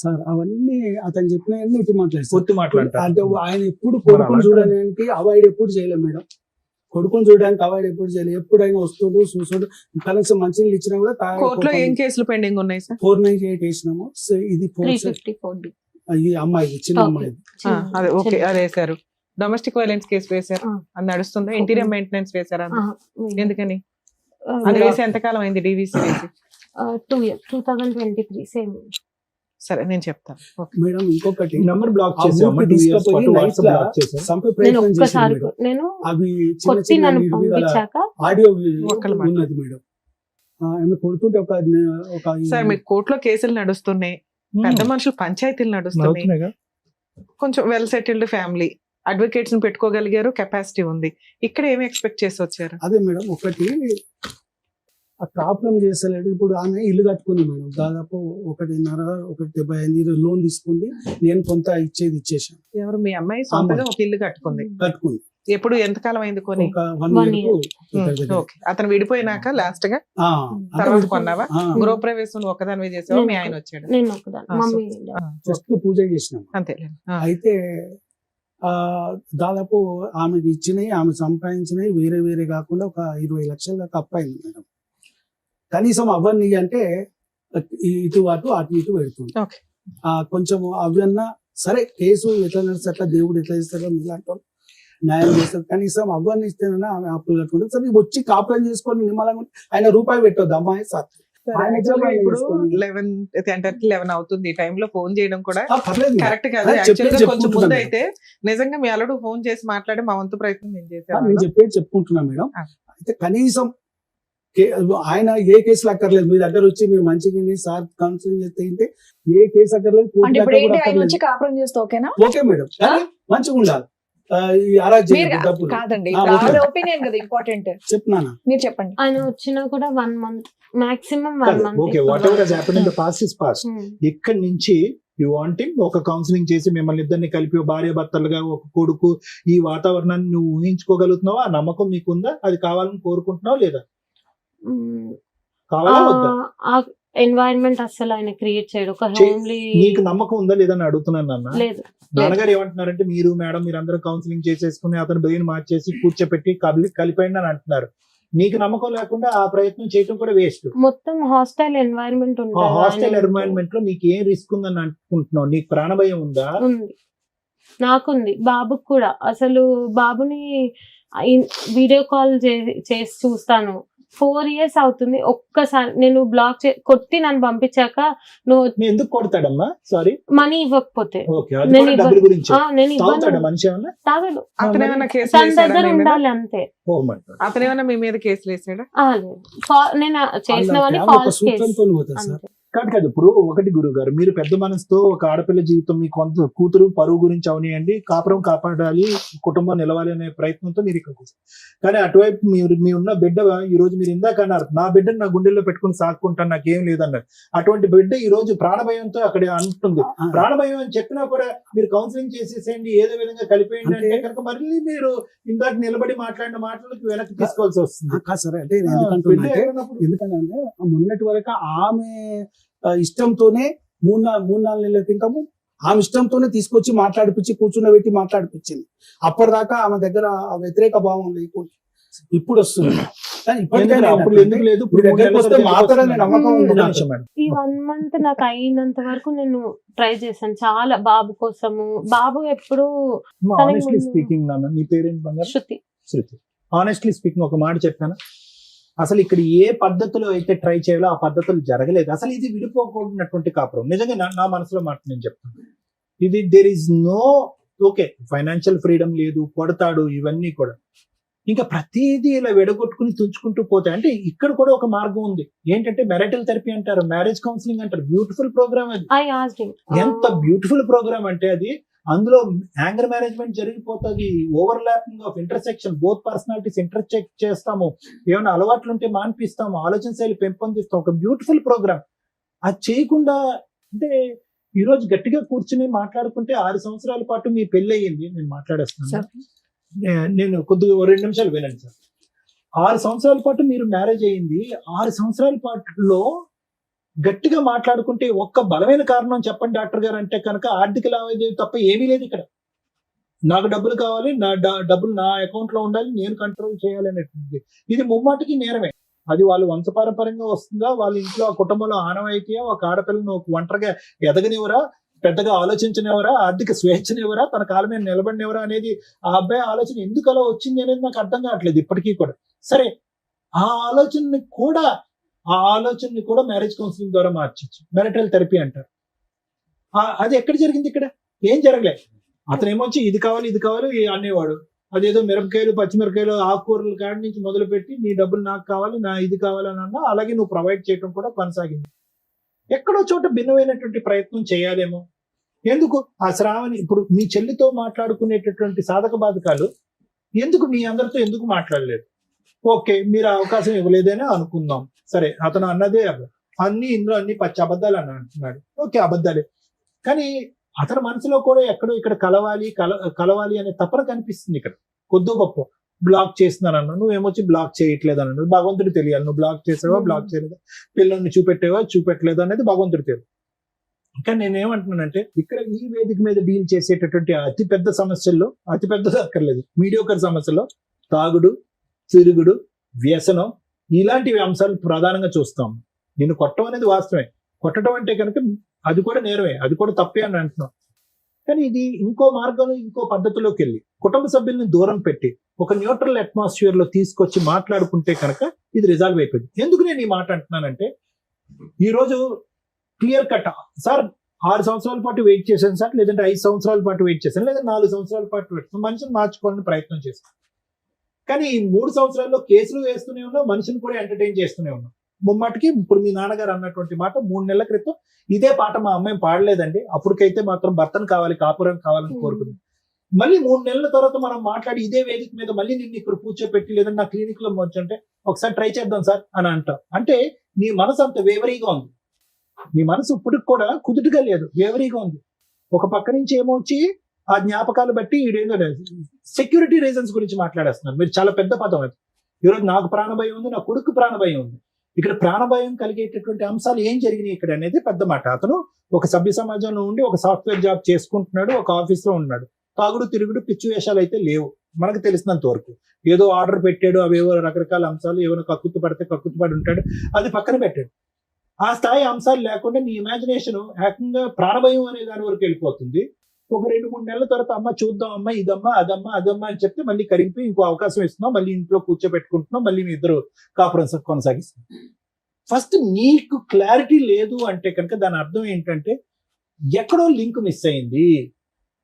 సార్ అవన్నీ అతను చెప్పిన ఒట్టి మాట్లాడు పొత్తు మాట్లాడతారు అంటే ఆయన ఎప్పుడు కొడుకుని చూడడానికి అవాయిడ్ ఎప్పుడు చేయలేదు మేడం. కొడుకుని చూడడానికి అవాయిడ్ ఎప్పుడు చేయలేదు. ఎప్పుడైనా వస్తుడు చూసుడు కనీసం మంచినీళ్ళు ఇచ్చినా కూడా కోర్టులో ఏం కేసులు పెండింగ్ ఉన్నాయి సార్? 498 వేసినాము. సో ఇది 354D. ఇది అమ్మాయి చిన్న అమ్మాయి. అదే ఓకే, అది వేశారు. డొమెస్టిక్ వైలెన్స్ కేసు వేశారు, అది నడుస్తుందా? ఇంటీరియర్ మెయింటెనెన్స్ వేశారా? ఎందుకని అది వేసి ఎంతకాలం అయింది డీవీసీ వేసి? 2 years 2023 సేమ్. సరే నేను చెప్తాను. మేడం ఇంకొకటి నంబర్ బ్లాక్ ఆ ఊరికి తీసుకుపోయి night లా చంపే నేను ప్రయత్నం చేసింది ఒక్కసారి మేడం. నేను అవి చిన్న కొట్టి చిన్న నన్ను నిర్వీర్యాల పంపించాక ఆడియో ఒక్కళ్ళ మాట. ఉన్నది మేడం. ఆమె కొడుతుంటే ఒక సార్ మీకు కోర్టులో కేసులు నడుస్తున్నాయి, పెద్ద మనుషులు పంచాయతీలు నడుస్తున్నాయి, కొంచెం వెల్ సెటిల్డ్ ఫ్యామిలీ, అడ్వకేట్స్ ని పెట్టుకోగలిగారు, కెపాసిటీ ఉంది. ఇక్కడ ఏమి ఎక్స్పెక్ట్ చేసి వచ్చారు? అదే మేడం ఒకటి ఆ ప్రాబ్లం చేస్తలేడు. ఇప్పుడు ఆమె ఇల్లు కట్టుకుంది మేడం, దాదాపు 1.5 లోన్ తీసుకుంది. నేను కొంత ఇచ్చేసాను. ఎవరు మీ అమ్మాయి సొంతగా ఒక ఇల్లు కట్టుకుంది? ఎప్పుడు ఎంతకాలం అయింది కొని? ఒక 1 year. ఓకే, అతను విడిపోయినాక లాస్ట్ గా తర్వాత కొన్నావా? గృహప్రవేశం ఒకదానివే చేసావా? మీ ఆయన వచ్చాడు? నేను ఒకదాన్ని, మమ్మీ జస్ట్ పూజ చేసినాం అంతే. అయితే దాదాపు ఆమెకి ఇచ్చినాయి, ఆమె సంపాదించినవి వేరే వేరే కాకుండా ఒక 20 లక్షల దాకా అప్పయింది మేడం. కనీసం అవన్నీ అంటే ఇటు ఇటు పెడుతుంది. కొంచెం అవన్నా సరే, కేసు ఎట్లా నడుస్తుంది అట్లా దేవుడు ఎట్లా చేస్తాడో ఇలాంటి న్యాయం చేస్తారు. కనీసం అవన్నీ ఇస్తేనన్నా ఆమె అప్పులు కట్టుకుంటుంది. సరే వచ్చి కాపురం చేసుకొని నిమ్మలంగా ఆయన రూపాయి పెట్టొద్దు అమ్మాయి సార్. ఇప్పుడు 11 అవుతుంది, ఈ టైంలో ఫోన్ చేయడం కూడా కరెక్ట్ కాదు. కొంచెం ముందు అయితే నిజంగా మీ అల్లుడు ఫోన్ చేసి మాట్లాడి మా వంతు ప్రయత్నం నేను చేశాను. నేను చెప్పేది చెప్పుకుంటున్నా మేడం. అయితే కనీసం ఆయన ఏ కేసులు అక్కర్లేదు, మీ దగ్గర వచ్చి మీరు మంచిగా సార్ కౌన్సిలింగ్ చేస్తే ఏ కేసు అక్కర్లేదు, కాపురం చేస్తే ఓకేనా? ఓకే మేడం, కానీ మంచిగా ఉండాలి. కాదండి, ఒపీనియన్ కదా ఇంపార్టెంట్. చెప్తున్నానా? మీరు చెప్పండి. ఆయన వచ్చినా కూడా 1 month maximum 1 month. Okay, what ever has happened in the past is past. ఇక్కడి నుంచి యు వాంట్ హిమ్ ఒక కౌన్సిలింగ్ చేసి మిమ్మల్ని ఇద్దరిని కలిపి భార్య భర్తలుగా ఒక కొడుకు ఈ వాతావరణాన్ని నువ్వు ఊహించుకోగలుగుతున్నావా? ఆ నమ్మకం మీకుందా? అది కావాలని కోరుకుంటున్నావా లేదా? కావాలా వద్దా? ఎన్వైరన్మెంట్ అసలు ఆయన క్రియేట్ చేయడు. ఒక హోమ్లీ. నీకు నమ్మకం ఉందా లేదా అని అడుగుతున్నాను నాన్న. లేదు. నాన్నగారు ఏమంటున్నారంటే మీరు మేడం మీరందరూ కౌన్సిలింగ్ చేసేసుకుని అతను బ్రెయిన్ మార్చేసి కూర్చోపెట్టి కలిపండి అని అంటున్నారు. నీకు నమ్మకం లేకుండా ఆ ప్రయత్నం చేయడం కూడా వేస్ట్. మొత్తం హాస్టల్ ఎన్వైరన్మెంట్ ఉంటుంది. హాస్టల్ ఎన్వైరన్మెంట్ లో నీకు ఏం రిస్క్ ఉందని అనుకుంటున్నావు? నీకు ప్రాణభయం ఉందా? ఉంది, నాకుంది, బాబుకి కూడా. అసలు బాబుని వీడియో కాల్ చేసి చూస్తాను. 4 years అవుతుంది. ఒక్కసారి నేను బ్లాక్ కొట్టి నన్ను పంపించాక నువ్వు ఎందుకు కొడతాడమ్మా? సారీ, మనీ ఇవ్వకపోతే నేను తాగడు. తన దగ్గర ఉండాలి అంతే. అతనేమన్నా మీ మీద కేసులు వేసాడా? లేదు, నేను చేసినవన్నీ ఫాల్స్ కేసు. కాదు ఇప్పుడు ఒకటి గురువు గారు, మీరు పెద్ద మనసుతో ఒక ఆడపిల్ల జీవితం మీ కొంత కూతురు పరువు గురించి అవనియండి, కాపురం కాపాడాలి, కుటుంబం నిలవాలి అనే ప్రయత్నంతో మీరు ఇక్కడ కూర్చోండి. కానీ అటువైపు మీ ఉన్న బిడ్డ ఈ రోజు మీరు ఇందాక అన్నారు నా బిడ్డను నా గుండెల్లో పెట్టుకుని సాక్కుంటాను నాకేం లేదన్నారు. అటువంటి బిడ్డ ఈ రోజు ప్రాణభయంతో అక్కడ అంటుంది. ప్రాణభయం అని చెప్పినా కూడా మీరు కౌన్సిలింగ్ చేసేసేయండి, ఏదో విధంగా కలిపేయండి అంటే కనుక మళ్ళీ మీరు ఇందాక నిలబడి మాట్లాడిన మాటలకు వెనక్కి తీసుకోవాల్సి వస్తుంది. సరే అంటే ఎందుకంటే మొన్నటి వరకు ఆమె ఇష్టంతోనే 3-4 నెలల క్రితము ఆమె ఇష్టంతోనే తీసుకొచ్చి మాట్లాడిపించి కూర్చున్నబెట్టి మాట్లాడిపించింది. అప్పటిదాకా ఆమె దగ్గర వ్యతిరేక భావం లేకుండా ఇప్పుడు వస్తుంది. ఈ 1 month నాకు అయినంత వరకు నేను ట్రై చేశాను చాలా బాబు కోసము. బాబు ఎప్పుడు స్పీకింగ్ నీ పేరెంట్ శృతి. హానెస్ట్లీ స్పీకింగ్ ఒక మాట చెప్పాను, అసలు ఇక్కడ ఏ పద్ధతిలో అయితే ట్రై చేయాలో ఆ పద్ధతులు జరగలేదు. అసలు ఇది విడిపోకూడనటువంటి కాపురం. నిజంగా నా మనసులో మాట నేను చెప్తాను, ఇది there is no okay financial freedom లేదు, కొడతాడు, ఇవన్నీ కూడా ఇంకా ప్రతిదీ ఇలా విడగొట్టుకుని తుంచుకుంటూ పోతాయి. అంటే ఇక్కడ కూడా ఒక మార్గం ఉంది, ఏంటంటే మ్యారిటల్ థెరపీ అంటారు, మ్యారేజ్ కౌన్సిలింగ్ అంటారు. బ్యూటిఫుల్ ప్రోగ్రామ్ అది. I asked him. ఎంత బ్యూటిఫుల్ ప్రోగ్రామ్ అంటే అది. అందులో యాంగర్ మేనేజ్మెంట్ జరిగిపోతుంది, overlapping of intersection, both personalities intercheck చేస్తాము, ఏమైనా అలవాట్లు ఉంటే మాన్పిస్తాము, ఆలోచన శైలి పెంపొందిస్తాం. ఒక బ్యూటిఫుల్ ప్రోగ్రామ్. అది చేయకుండా అంటే ఈ రోజు గట్టిగా కూర్చుని మాట్లాడుకుంటే 6 సంవత్సరాల పాటు మీ పెళ్లి అయ్యింది. నేను మాట్లాడేస్తున్నాను, నేను కొద్దిగా 2 నిమిషాలు వినండి సార్. 6 సంవత్సరాల పాటు మీరు మ్యారేజ్ అయ్యింది. 6 సంవత్సరాల పాటులో గట్టిగా మాట్లాడుకుంటే ఒక్క బలమైన కారణం చెప్పండి డాక్టర్ గారు అంటే కనుక ఆర్థిక లావాదేవీ తప్ప ఏమీ లేదు ఇక్కడ. నాకు డబ్బులు కావాలి, నా డబ్బులు నా అకౌంట్ లో ఉండాలి, నేను కంట్రోల్ చేయాలి అనేటువంటిది. ఇది ముమ్మాటికి నేరమే. అది వాళ్ళు వంశపారంపర్యంగా వస్తుందా, వాళ్ళ ఇంట్లో ఆ కుటుంబంలో ఆనవాయితీయా, ఒక ఆడపిల్లను ఒక ఒంటరిగా ఎదగనివరా, పెద్దగా ఆలోచించనివరా, ఆర్థిక స్వేచ్ఛనివరా, తన కాళ్ళ మీద నిలబడినవరా అనేది ఆ అబ్బాయి ఆలోచన ఎందుకు అలా వచ్చింది అనేది నాకు అర్థం కావట్లేదు ఇప్పటికీ కూడా. సరే, ఆ ఆలోచనని కూడా మ్యారేజ్ కౌన్సిలింగ్ ద్వారా మార్చచ్చు. మ్యారిటల్ థెరపీ అంటారు. అది ఎక్కడ జరిగింది? ఇక్కడ ఏం జరగలేదు. అతను ఏమొచ్చి ఇది కావాలి అనేవాడు. అదేదో మిరపకాయలు, పచ్చిమిరపకాయలు, ఆకుకూరలు కాడి నుంచి మొదలుపెట్టి నీ డబ్బులు నాకు కావాలి, నా ఇది కావాలని అన్నా, అలాగే నువ్వు ప్రొవైడ్ చేయడం కూడా కొనసాగింది. ఎక్కడో చోట భిన్నమైనటువంటి ప్రయత్నం చేయాలేమో. ఎందుకు ఆ శ్రావణి ఇప్పుడు మీ చెల్లితో మాట్లాడుకునేటటువంటి సాధక బాధకాలు ఎందుకు మీ అందరితో ఎందుకు మాట్లాడలేదు? ఓకే, మీరు అవకాశం ఇవ్వలేదని అనుకుందాం. సరే, అతను అన్నదే ఇందులో అన్ని పచ్చి అబద్ధాలు అంటున్నాడు. ఓకే, అబద్ధాలే. కానీ అతని మనసులో కూడా ఎక్కడో ఇక్కడ కలవాలి అనే తపన కనిపిస్తుంది. ఇక్కడ కొద్దో గొప్ప బ్లాక్ చేస్తున్నాను అన్న, నువ్వేమొచ్చి బ్లాక్ చేయట్లేదు అన్నాడు. భగవంతుడు తెలియాలి, నువ్వు బ్లాక్ చేసావా, బ్లాక్ చేయలేదా, పిల్లల్ని చూపెట్టలేదా అనేది భగవంతుడు తెలియదు. కానీ నేనేమంటున్నానంటే ఇక్కడ ఈ వేదిక మీద డీల్ చేసేటటువంటి అతిపెద్ద సమస్యల్లో, అతిపెద్దది అక్కర్లేదు, మీడియోకర్ సమస్యలో తాగుడు, తిరుగుడు, వ్యసనం, ఇలాంటివి అంశాలు ప్రధానంగా చూస్తాం. నిన్ను కొట్టడం అనేది వాస్తవమే. కొట్టడం అంటే కనుక అది కూడా నేరమే, అది కూడా తప్పే అని అంటున్నాం. కానీ ఇది ఇంకో మార్గంలో, ఇంకో పద్ధతిలోకి వెళ్ళి కుటుంబ సభ్యుల్ని దూరం పెట్టి ఒక న్యూట్రల్ అట్మాస్ఫియర్ లో తీసుకొచ్చి మాట్లాడుకుంటే కనుక ఇది రిజాల్వ్ అయిపోయింది. ఎందుకు నేను ఈ మాట అంటున్నానంటే, ఈ రోజు క్లియర్ కట్ సార్ 6 సంవత్సరాల పాటు వెయిట్ చేశాను సార్, లేదంటే 5 సంవత్సరాల పాటు వెయిట్ చేశాను, లేదా 4 సంవత్సరాల పాటు వెయిట్ చేశాను, మనిషిని మార్చుకోవాలని ప్రయత్నం చేశాను. కానీ ఈ 3 సంవత్సరాల్లో కేసులు వేస్తూనే ఉన్నాం, మనిషిని కూడా ఎంటర్టైన్ చేస్తూనే ఉన్నాం. ముమ్మాటికి ఇప్పుడు మీ నాన్నగారు అన్నటువంటి మాట 3 నెలల క్రితం ఇదే పాట మా అమ్మాయి పాడలేదండి, అప్పటికైతే మాత్రం భర్తను కావాలి, కాపురం కావాలని కోరుకుంది. మళ్ళీ 3 నెలల తర్వాత మనం మాట్లాడి ఇదే వేదిక మీద మళ్ళీ నిన్ను ఇక్కడ కూర్చోపెట్టి లేదంటే నా క్లినిక్ లో వచ్చుంటే ఒకసారి ట్రై చేద్దాం సార్ అని అంటాం. అంటే నీ మనసు అంత వేవరీగా ఉంది, నీ మనసు ఇప్పటికి కూడా కుదుటుగా లేదు, వేవరీగా ఉంది. ఒక పక్క నుంచి ఏమొచ్చి ఆ జ్ఞాపకాలు బట్టి ఈడేదో సెక్యూరిటీ రీజన్స్ గురించి మాట్లాడేస్తున్నారు. మీరు చాలా పెద్ద పదం అది. ఈరోజు నాకు ప్రాణభయం ఉంది, నా కొడుకు ప్రాణభయం ఉంది. ఇక్కడ ప్రాణభయం కలిగేటటువంటి అంశాలు ఏం జరిగినాయి ఇక్కడ అనేది పెద్ద మాట. అతను ఒక సభ్య సమాజంలో ఉండి ఒక సాఫ్ట్వేర్ జాబ్ చేసుకుంటున్నాడు, ఒక ఆఫీస్ లో ఉన్నాడు. తాగుడు, తిరుగుడు, పిచ్చి వేషాలు అయితే లేవు మనకు తెలిసినంత వరకు. ఏదో ఆర్డర్ పెట్టాడు, అవేవో రకరకాల అంశాలు, ఏమైనా కక్కుతు పడి ఉంటాడు, అది పక్కన పెట్టాడు. ఆ స్థాయి అంశాలు లేకుండా నీ ఇమాజినేషన్ ఏకంగా ప్రాణభయం అనే దాని వరకు వెళ్ళిపోతుంది. ఒక 2-3 నెలల తర్వాత అమ్మ చూద్దాం, అమ్మ ఇదమ్మా అదమ్మా అని చెప్తే మళ్ళీ కరిగిపోయి ఇంకో అవకాశం ఇస్తున్నాం, మళ్ళీ ఇంట్లో కూర్చోబెట్టుకుంటున్నాం, మళ్ళీ మీ ఇద్దరు కాపురం కొనసాగిస్తున్నాం. ఫస్ట్ నీకు క్లారిటీ లేదు అంటే కనుక దాని అర్థం ఏంటంటే ఎక్కడో లింక్ మిస్ అయింది,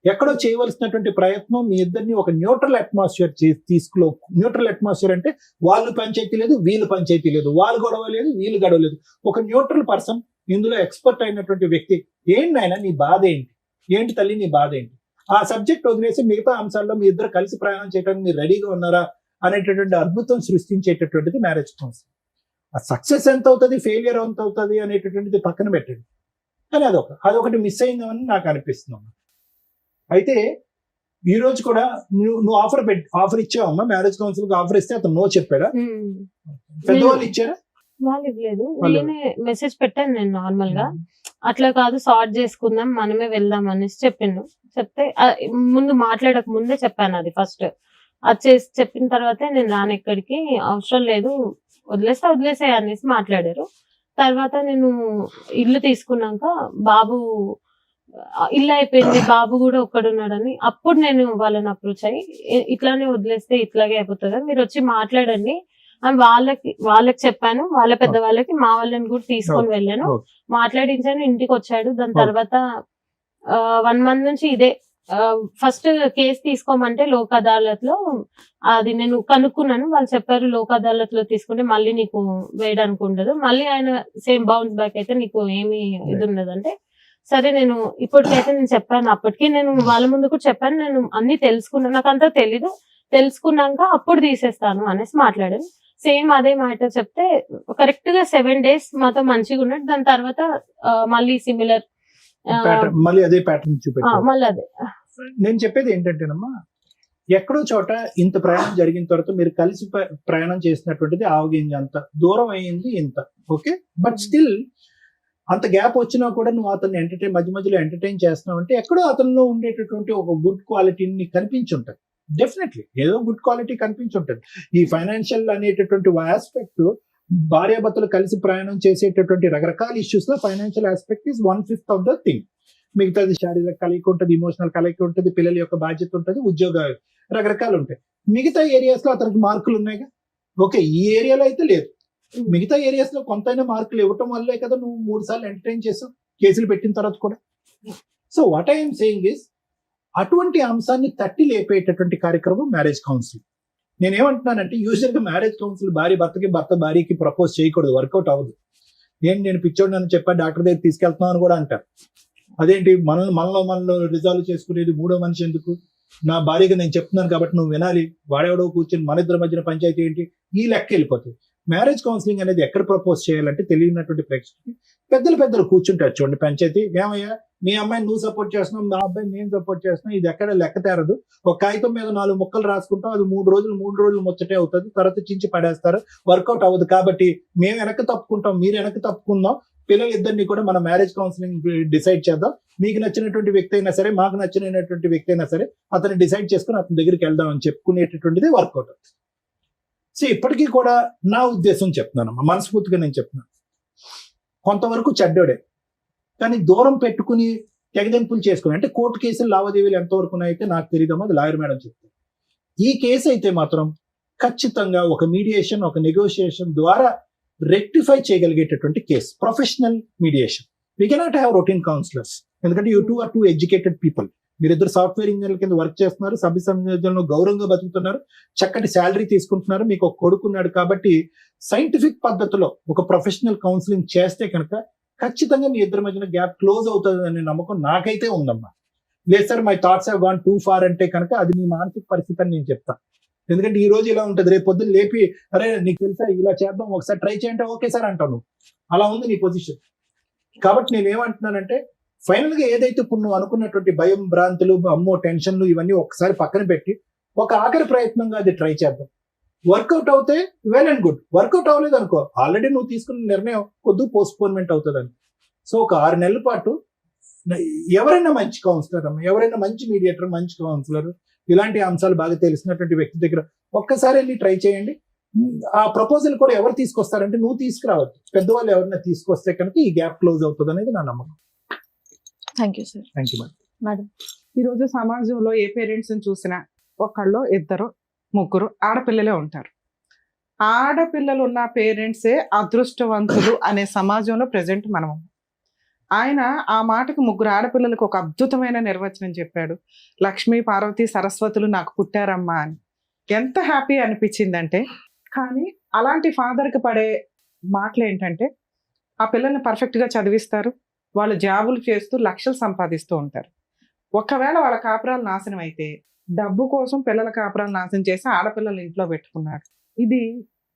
ఎక్కడో చేయవలసినటువంటి ప్రయత్నం మీ ఇద్దరిని ఒక న్యూట్రల్ అట్మాస్ఫియర్ న్యూట్రల్ అట్మాస్ఫియర్ అంటే వాళ్ళు పంచాయతీ లేదు, వీళ్ళు పంచాయతీ లేదు, వాళ్ళు గొడవ లేదు, వీళ్ళు గొడవ లేదు, ఒక న్యూట్రల్ పర్సన్, ఇందులో ఎక్స్పర్ట్ అయినటువంటి వ్యక్తి. ఏంటి నాయన నీ బాధ ఏంటి తల్లి నీ బాధ ఏంటి, ఆ సబ్జెక్ట్ వదిలేసి మిగతా అంశాల్లో మీ ఇద్దరు కలిసి ప్రయాణం చేయడానికి మీరు రెడీగా ఉన్నారా అనేటటువంటి అద్భుతం సృష్టించేటటువంటిది మ్యారేజ్ కౌన్సిలింగ్. ఆ సక్సెస్ ఎంత అవుతుంది, ఫెయిలియర్ ఎంత అవుతుంది అనేటటువంటిది పక్కన పెట్టండి. కానీ అదొకటి మిస్ అయిందని నాకు అనిపిస్తుంది. అయితే ఈ రోజు కూడా నువ్వు ఆఫర్ ఇచ్చావమ్మా, మ్యారేజ్ కౌన్సిలింగ్ ఆఫర్ ఇస్తే అతను నో చెప్పాడా? పెద్దవాళ్ళు ఇచ్చారా? వాళ్ళు ఇవ్వలేదు, నేనే మెసేజ్ పెట్టాను నేను నార్మల్ గా. అట్లా కాదు, సార్ట్ చేసుకుందాం, మనమే వెళ్దాం అనేసి చెప్తే ముందు మాట్లాడక ముందే చెప్పాను అది ఫస్ట్. అది చెప్పిన తర్వాతే నేను రాను ఎక్కడికి, అవసరం లేదు, వదిలేసే అనేసి మాట్లాడారు. తర్వాత నేను ఇల్లు తీసుకున్నాక బాబు ఇల్లు అయిపోయింది, బాబు కూడా ఒక్కడున్నాడని అప్పుడు నేను వాళ్ళని అప్రోచ్ అయ్యి ఇట్లానే వదిలేస్తే ఇట్లాగే అయిపోతుంది, మీరు వచ్చి మాట్లాడండి, అని వాళ్ళకి చెప్పాను, వాళ్ళ పెద్ద వాళ్ళకి, మా వాళ్ళని కూడా తీసుకొని వెళ్ళాను, Okay. మాట్లాడించాను. ఇంటికి వచ్చాడు. దాని తర్వాత 1 month నుంచి ఇదే ఫస్ట్ కేసు తీసుకోమంటే లోక్ అదాలత్ లో అది నేను కనుక్కున్నాను. వాళ్ళు చెప్పారు లోక్ అదాలత్ లో తీసుకుంటే మళ్ళీ నీకు వేయడానికి ఉండదు, మళ్ళీ ఆయన సేమ్ బౌన్స్ బ్యాక్ అయితే నీకు ఏమి ఇది ఉండదంటే, సరే నేను ఇప్పటికైతే నేను చెప్పాను. అప్పటికి నేను వాళ్ళ ముందు కూడా చెప్పాను, నేను అన్ని తెలుసుకున్నాను, నాకు అంతా తెలీదు, తెలుసుకున్నాక అప్పుడు తీసేస్తాను అనేసి మాట్లాడాను. సేమ్ అదే మాట చెప్తే కరెక్ట్ గా 7 days మాతో మంచిగా ఉన్నాడు. దాని తర్వాత మళ్ళీ సిమిలర్ మళ్ళీ అదే ప్యాటర్న్ చూపెట్టారు. మళ్ళీ అదే. నేను చెప్పేది ఏంటంటేనమ్మా, ఎక్కడో చోట ఇంత ప్రయాణం జరిగిన తర్వాత మీరు కలిసి ప్రయాణం చేసినటువంటిది ఆవగింజ అంత దూరం అయ్యింది ఇంత, ఓకే. బట్ స్టిల్ అంత గ్యాప్ వచ్చినా కూడా నువ్వు అతన్ని మధ్య మధ్యలో ఎంటర్టైన్ చేస్తున్నావు అంటే ఎక్కడో అతనిలో ఉండేటటువంటి ఒక గుడ్ క్వాలిటీని కనిపించుంటది. డెఫినెట్లీ ఏదో గుడ్ క్వాలిటీ కనిపించుంటది. ఈ ఫైనాన్షియల్ అనేటటువంటి ఆస్పెక్ట్ భార్యాభర్తలు కలిసి ప్రయాణం చేసేటటువంటి రకరకాల ఇష్యూస్ లో financial aspect is 1/5 of the thing. మిగతాది శారీరక కలయిక ఉంటుంది, ఇమోషనల్ కలయిక ఉంటుంది, పిల్లల యొక్క బాధ్యత ఉంటుంది, ఉద్యోగ రకరకాలు ఉంటాయి. మిగతా ఏరియాస్ లో అతనికి మార్కులు ఉన్నాయిగా, ఓకే. ఈ ఏరియాలో అయితే లేదు. మిగతా ఏరియాస్ లో కొంతైనా మార్కులు ఇవ్వటం వల్లే కదా నువ్వు 3 సార్లు ఎంటర్టైన్ చేసావు కేసులు పెట్టిన తర్వాత కూడా. So what I'm saying is, అటువంటి అంశాన్ని తట్టి లేపేటటువంటి కార్యక్రమం మ్యారేజ్ కౌన్సిలింగ్. నేనేమంటున్నానంటే, యూజువల్ గా మ్యారేజ్ కౌన్సిల్ భార్య భర్తకి, భర్త భార్యకి ప్రపోజ్ చేయకూడదు, వర్కౌట్ అవ్వదు. నేను పిచ్చోడు అని చెప్పా డాక్టర్ దగ్గర తీసుకెళ్తున్నాను అని కూడా అంటారు. అదేంటి మనలో రిజాల్వ్ చేసుకునేది మూడో మనిషి ఎందుకు? నా భార్యగా నేను చెప్తున్నాను కాబట్టి నువ్వు వినాలి, వాడెవడో కూర్చొని మన ఇద్దరి మధ్యన పంచాయతీ ఏంటి, ఈ లెక్క వెళ్ళిపోతుంది. మ్యారేజ్ కౌన్సిలింగ్ అనేది ఎక్కడ ప్రపోజ్ చేయాలంటే తెలియనటువంటి ప్రేక్షకులకి పెద్దలు కూర్చుంటారు చూడండి పంచాయతీ. ఏమయ్యా, మీ అమ్మాయిని నువ్వు సపోర్ట్ చేస్తున్నావు, నా అబ్బాయిని నేను సపోర్ట్ చేస్తున్నావు, ఇది ఎక్కడ లెక్క తేరదు. ఒక కాగితం మీద 4 ముక్కలు రాసుకుంటాం, అది 3 రోజులు ముచ్చటే అవుతుంది, తర్వాత చించి పడేస్తారు, వర్కౌట్ అవ్వదు. కాబట్టి మేము వెనక్కి తప్పుకుంటాం, మీరు వెనక్కి తప్పుకుందాం, పిల్లలిద్దరిని కూడా మన మ్యారేజ్ కౌన్సిలింగ్ డిసైడ్ చేద్దాం. మీకు నచ్చినటువంటి వ్యక్తి అయినా సరే, మాకు నచ్చినటువంటి వ్యక్తి అయినా సరే, అతన్ని డిసైడ్ చేసుకుని అతని దగ్గరికి వెళ్దాం అని చెప్పుకునేటటువంటిది వర్కౌట్ అవుతుంది. సో ఇప్పటికీ కూడా నా ఉద్దేశం చెప్తున్నాను, మనస్ఫూర్తిగా నేను చెప్తున్నాను, కొంతవరకు చెడ్డోడే, కానీ దూరం పెట్టుకుని తెగదెంపులు చేసుకుని, అంటే కోర్టు కేసులు లావాదేవీలు ఎంతవరకు అయితే నాకు తెలియదమ్మా, అది లాయర్ మేడం చెప్తారు. ఈ కేసు అయితే మాత్రం ఖచ్చితంగా ఒక మీడియేషన్, ఒక నెగోషియేషన్ ద్వారా రెక్టిఫై చేయగలిగేటటువంటి case, professional mediation. We cannot have routine counsellors, ఎందుకంటే you two are too educated people. మీరిద్దరు సాఫ్ట్వేర్ ఇంజనీర్ల కింద వర్క్ చేస్తున్నారు, సభ్య సమాజంలో గౌరవంగా బతుకుతున్నారు, చక్కటి శాలరీ తీసుకుంటున్నారు, మీకు ఒక కొడుకున్నాడు. కాబట్టి సైంటిఫిక్ పద్ధతిలో ఒక ప్రొఫెషనల్ కౌన్సిలింగ్ చేస్తే కనుక ఖచ్చితంగా మీ ఇద్దరి మధ్యన గ్యాప్ క్లోజ్ అవుతుంది అనే నమ్మకం నాకైతే ఉందమ్మా. లేదు sir my thoughts have gone too far అంటే కనుక అది మీ మానసిక పరిస్థితి అని నేను చెప్తాను. ఎందుకంటే ఈ రోజు ఇలా ఉంటుంది, రేపు పొద్దున్న లేపి అరే నీకు తెలుసా ఇలా చేద్దాం ఒకసారి ట్రై చేయంటే ఓకే సార్ అంటావు నువ్వు. అలా ఉంది నీ పొజిషన్. కాబట్టి నేనేమంటున్నానంటే ఫైనల్ గా ఏదైతే ఇప్పుడు నువ్వు అనుకున్నటువంటి భయం, భ్రాంతులు, అమ్మో టెన్షన్లు ఇవన్నీ ఒకసారి పక్కన పెట్టి ఒక ఆఖరి ప్రయత్నంగా అది ట్రై చేద్దాం. వర్కౌట్ అవుతే వెల్ అండ్ గుడ్, వర్కౌట్ అవ్వలేదు అనుకో ఆల్రెడీ నువ్వు తీసుకున్న నిర్ణయం కొద్దిగా పోస్ట్పోన్మెంట్ అవుతుంది అని. సో ఒక 6 నెలల పాటు ఎవరైనా మంచి కౌన్సిలర్ అమ్మ, ఎవరైనా మంచి మీడియేటర్, మంచి కౌన్సిలర్, ఇలాంటి అంశాలు బాగా తెలిసినటువంటి వ్యక్తి దగ్గర ఒక్కసారి వెళ్ళి ట్రై చేయండి. ఆ ప్రపోజల్ కూడా ఎవరు తీసుకొస్తారంటే నువ్వు తీసుకురావద్దు, పెద్దవాళ్ళు ఎవరైనా తీసుకొస్తే కనుక ఈ గ్యాప్ క్లోజ్ అవుతుంది అనేది నా నమ్మకం. Thank you sir. Thank you madam. ఈరోజు సమాజంలో ఏ పేరెంట్స్ చూసినా ఒకళ్ళు, ఇద్దరు, ముగ్గురు ఆడపిల్లలే ఉంటారు. ఆడపిల్లలు ఉన్న పేరెంట్సే అదృష్టవంతులు అనే సమాజంలో ప్రెసెంట్ మనం. ఆయన ఆ మాటకు 3 ఆడపిల్లలకు ఒక అద్భుతమైన నిర్వచనం చెప్పాడు. లక్ష్మీ, పార్వతి, సరస్వతులు నాకు పుట్టారమ్మా అని. ఎంత హ్యాపీ అనిపించిందంటే, కానీ అలాంటి ఫాదర్కి పడే మాటలు ఏంటంటే ఆ పిల్లల్ని పర్ఫెక్ట్గా చదివిస్తారు, వాళ్ళు జాబులు చేస్తూ లక్షలు సంపాదిస్తూ ఉంటారు. ఒకవేళ వాళ్ళ కాపురాలు నాశనం అయితే డబ్బు కోసం పిల్లల కాపురాలు నాశనం చేసి ఆడపిల్లలు ఇంట్లో పెట్టుకున్నారు. ఇది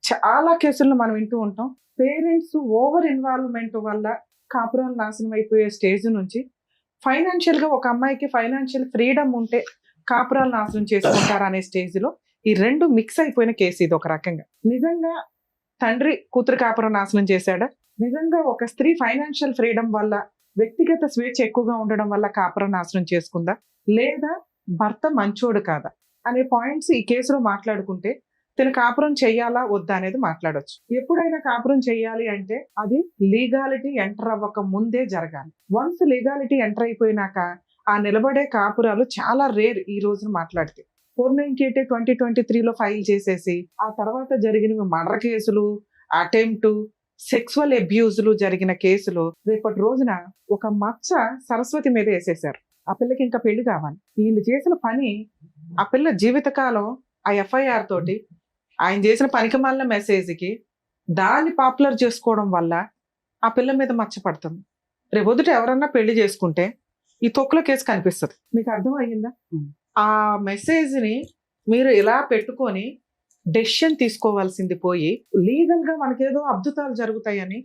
చాలా కేసుల్లో మనం వింటూ ఉంటాం. పేరెంట్స్ ఓవర్ ఇన్వాల్వ్మెంట్ వల్ల కాపురాలు నాశనం అయిపోయే స్టేజ్ నుంచి ఫైనాన్షియల్ గా ఒక అమ్మాయికి ఫైనాన్షియల్ ఫ్రీడమ్ ఉంటే కాపురాలు నాశనం చేసుకుంటారు అనే స్టేజ్ లో ఈ 2 మిక్స్ అయిపోయిన కేసు ఇది. ఒక రకంగా నిజంగా తండ్రి కూతురు కాపురం నాశనం చేశాడా, నిజంగా ఒక స్త్రీ ఫైనాన్షియల్ ఫ్రీడమ్ వల్ల, వ్యక్తిగత స్వేచ్ఛ ఎక్కువగా ఉండడం వల్ల కాపురం నాశనం చేసుకుందా, లేదా భర్త మంచోడు కాదా అనే పాయింట్స్ ఈ కేసులో మాట్లాడుకుంటే తన కాపురం చెయ్యాలా వద్దా అనేది మాట్లాడొచ్చు. ఎప్పుడైనా కాపురం చెయ్యాలి అంటే అది లీగాలిటీ ఎంటర్ అవ్వక ముందే జరగాలి. వన్స్ లీగాలిటీ ఎంటర్ అయిపోయినాక ఆ నిలబడే కాపురాలు చాలా రేర్ ఈ రోజున మాట్లాడితే. 498 2023లో ఫైల్ చేసేసి ఆ తర్వాత జరిగిన మర్డర్ కేసులు, అటెంప్ట్, సెక్సువల్ అబ్యూజ్లు జరిగిన కేసులు రేపటి రోజున ఒక మచ్చ సరస్వతి మీద వేసేశారు. ఆ పిల్లకి ఇంకా పెళ్లి కావాలి. వీళ్ళు చేసిన పని ఆ పిల్ల జీవితకాలం ఆ FIR తోటి ఆయన చేసిన పనికి మాలిన మెసేజ్కి దాన్ని పాపులర్ చేసుకోవడం వల్ల ఆ పిల్ల మీద మచ్చ పడుతుంది. రేపొద్దుట ఎవరన్నా పెళ్లి చేసుకుంటే ఈ తొక్కుల కేసు కనిపిస్తుంది. మీకు అర్థం అయ్యిందా? ఆ మెసేజ్ని మీరు ఇలా పెట్టుకొని డెసిషన్ తీసుకోవాల్సింది పోయి లీగల్ గా మనకేదో అద్భుతాలు జరుగుతాయని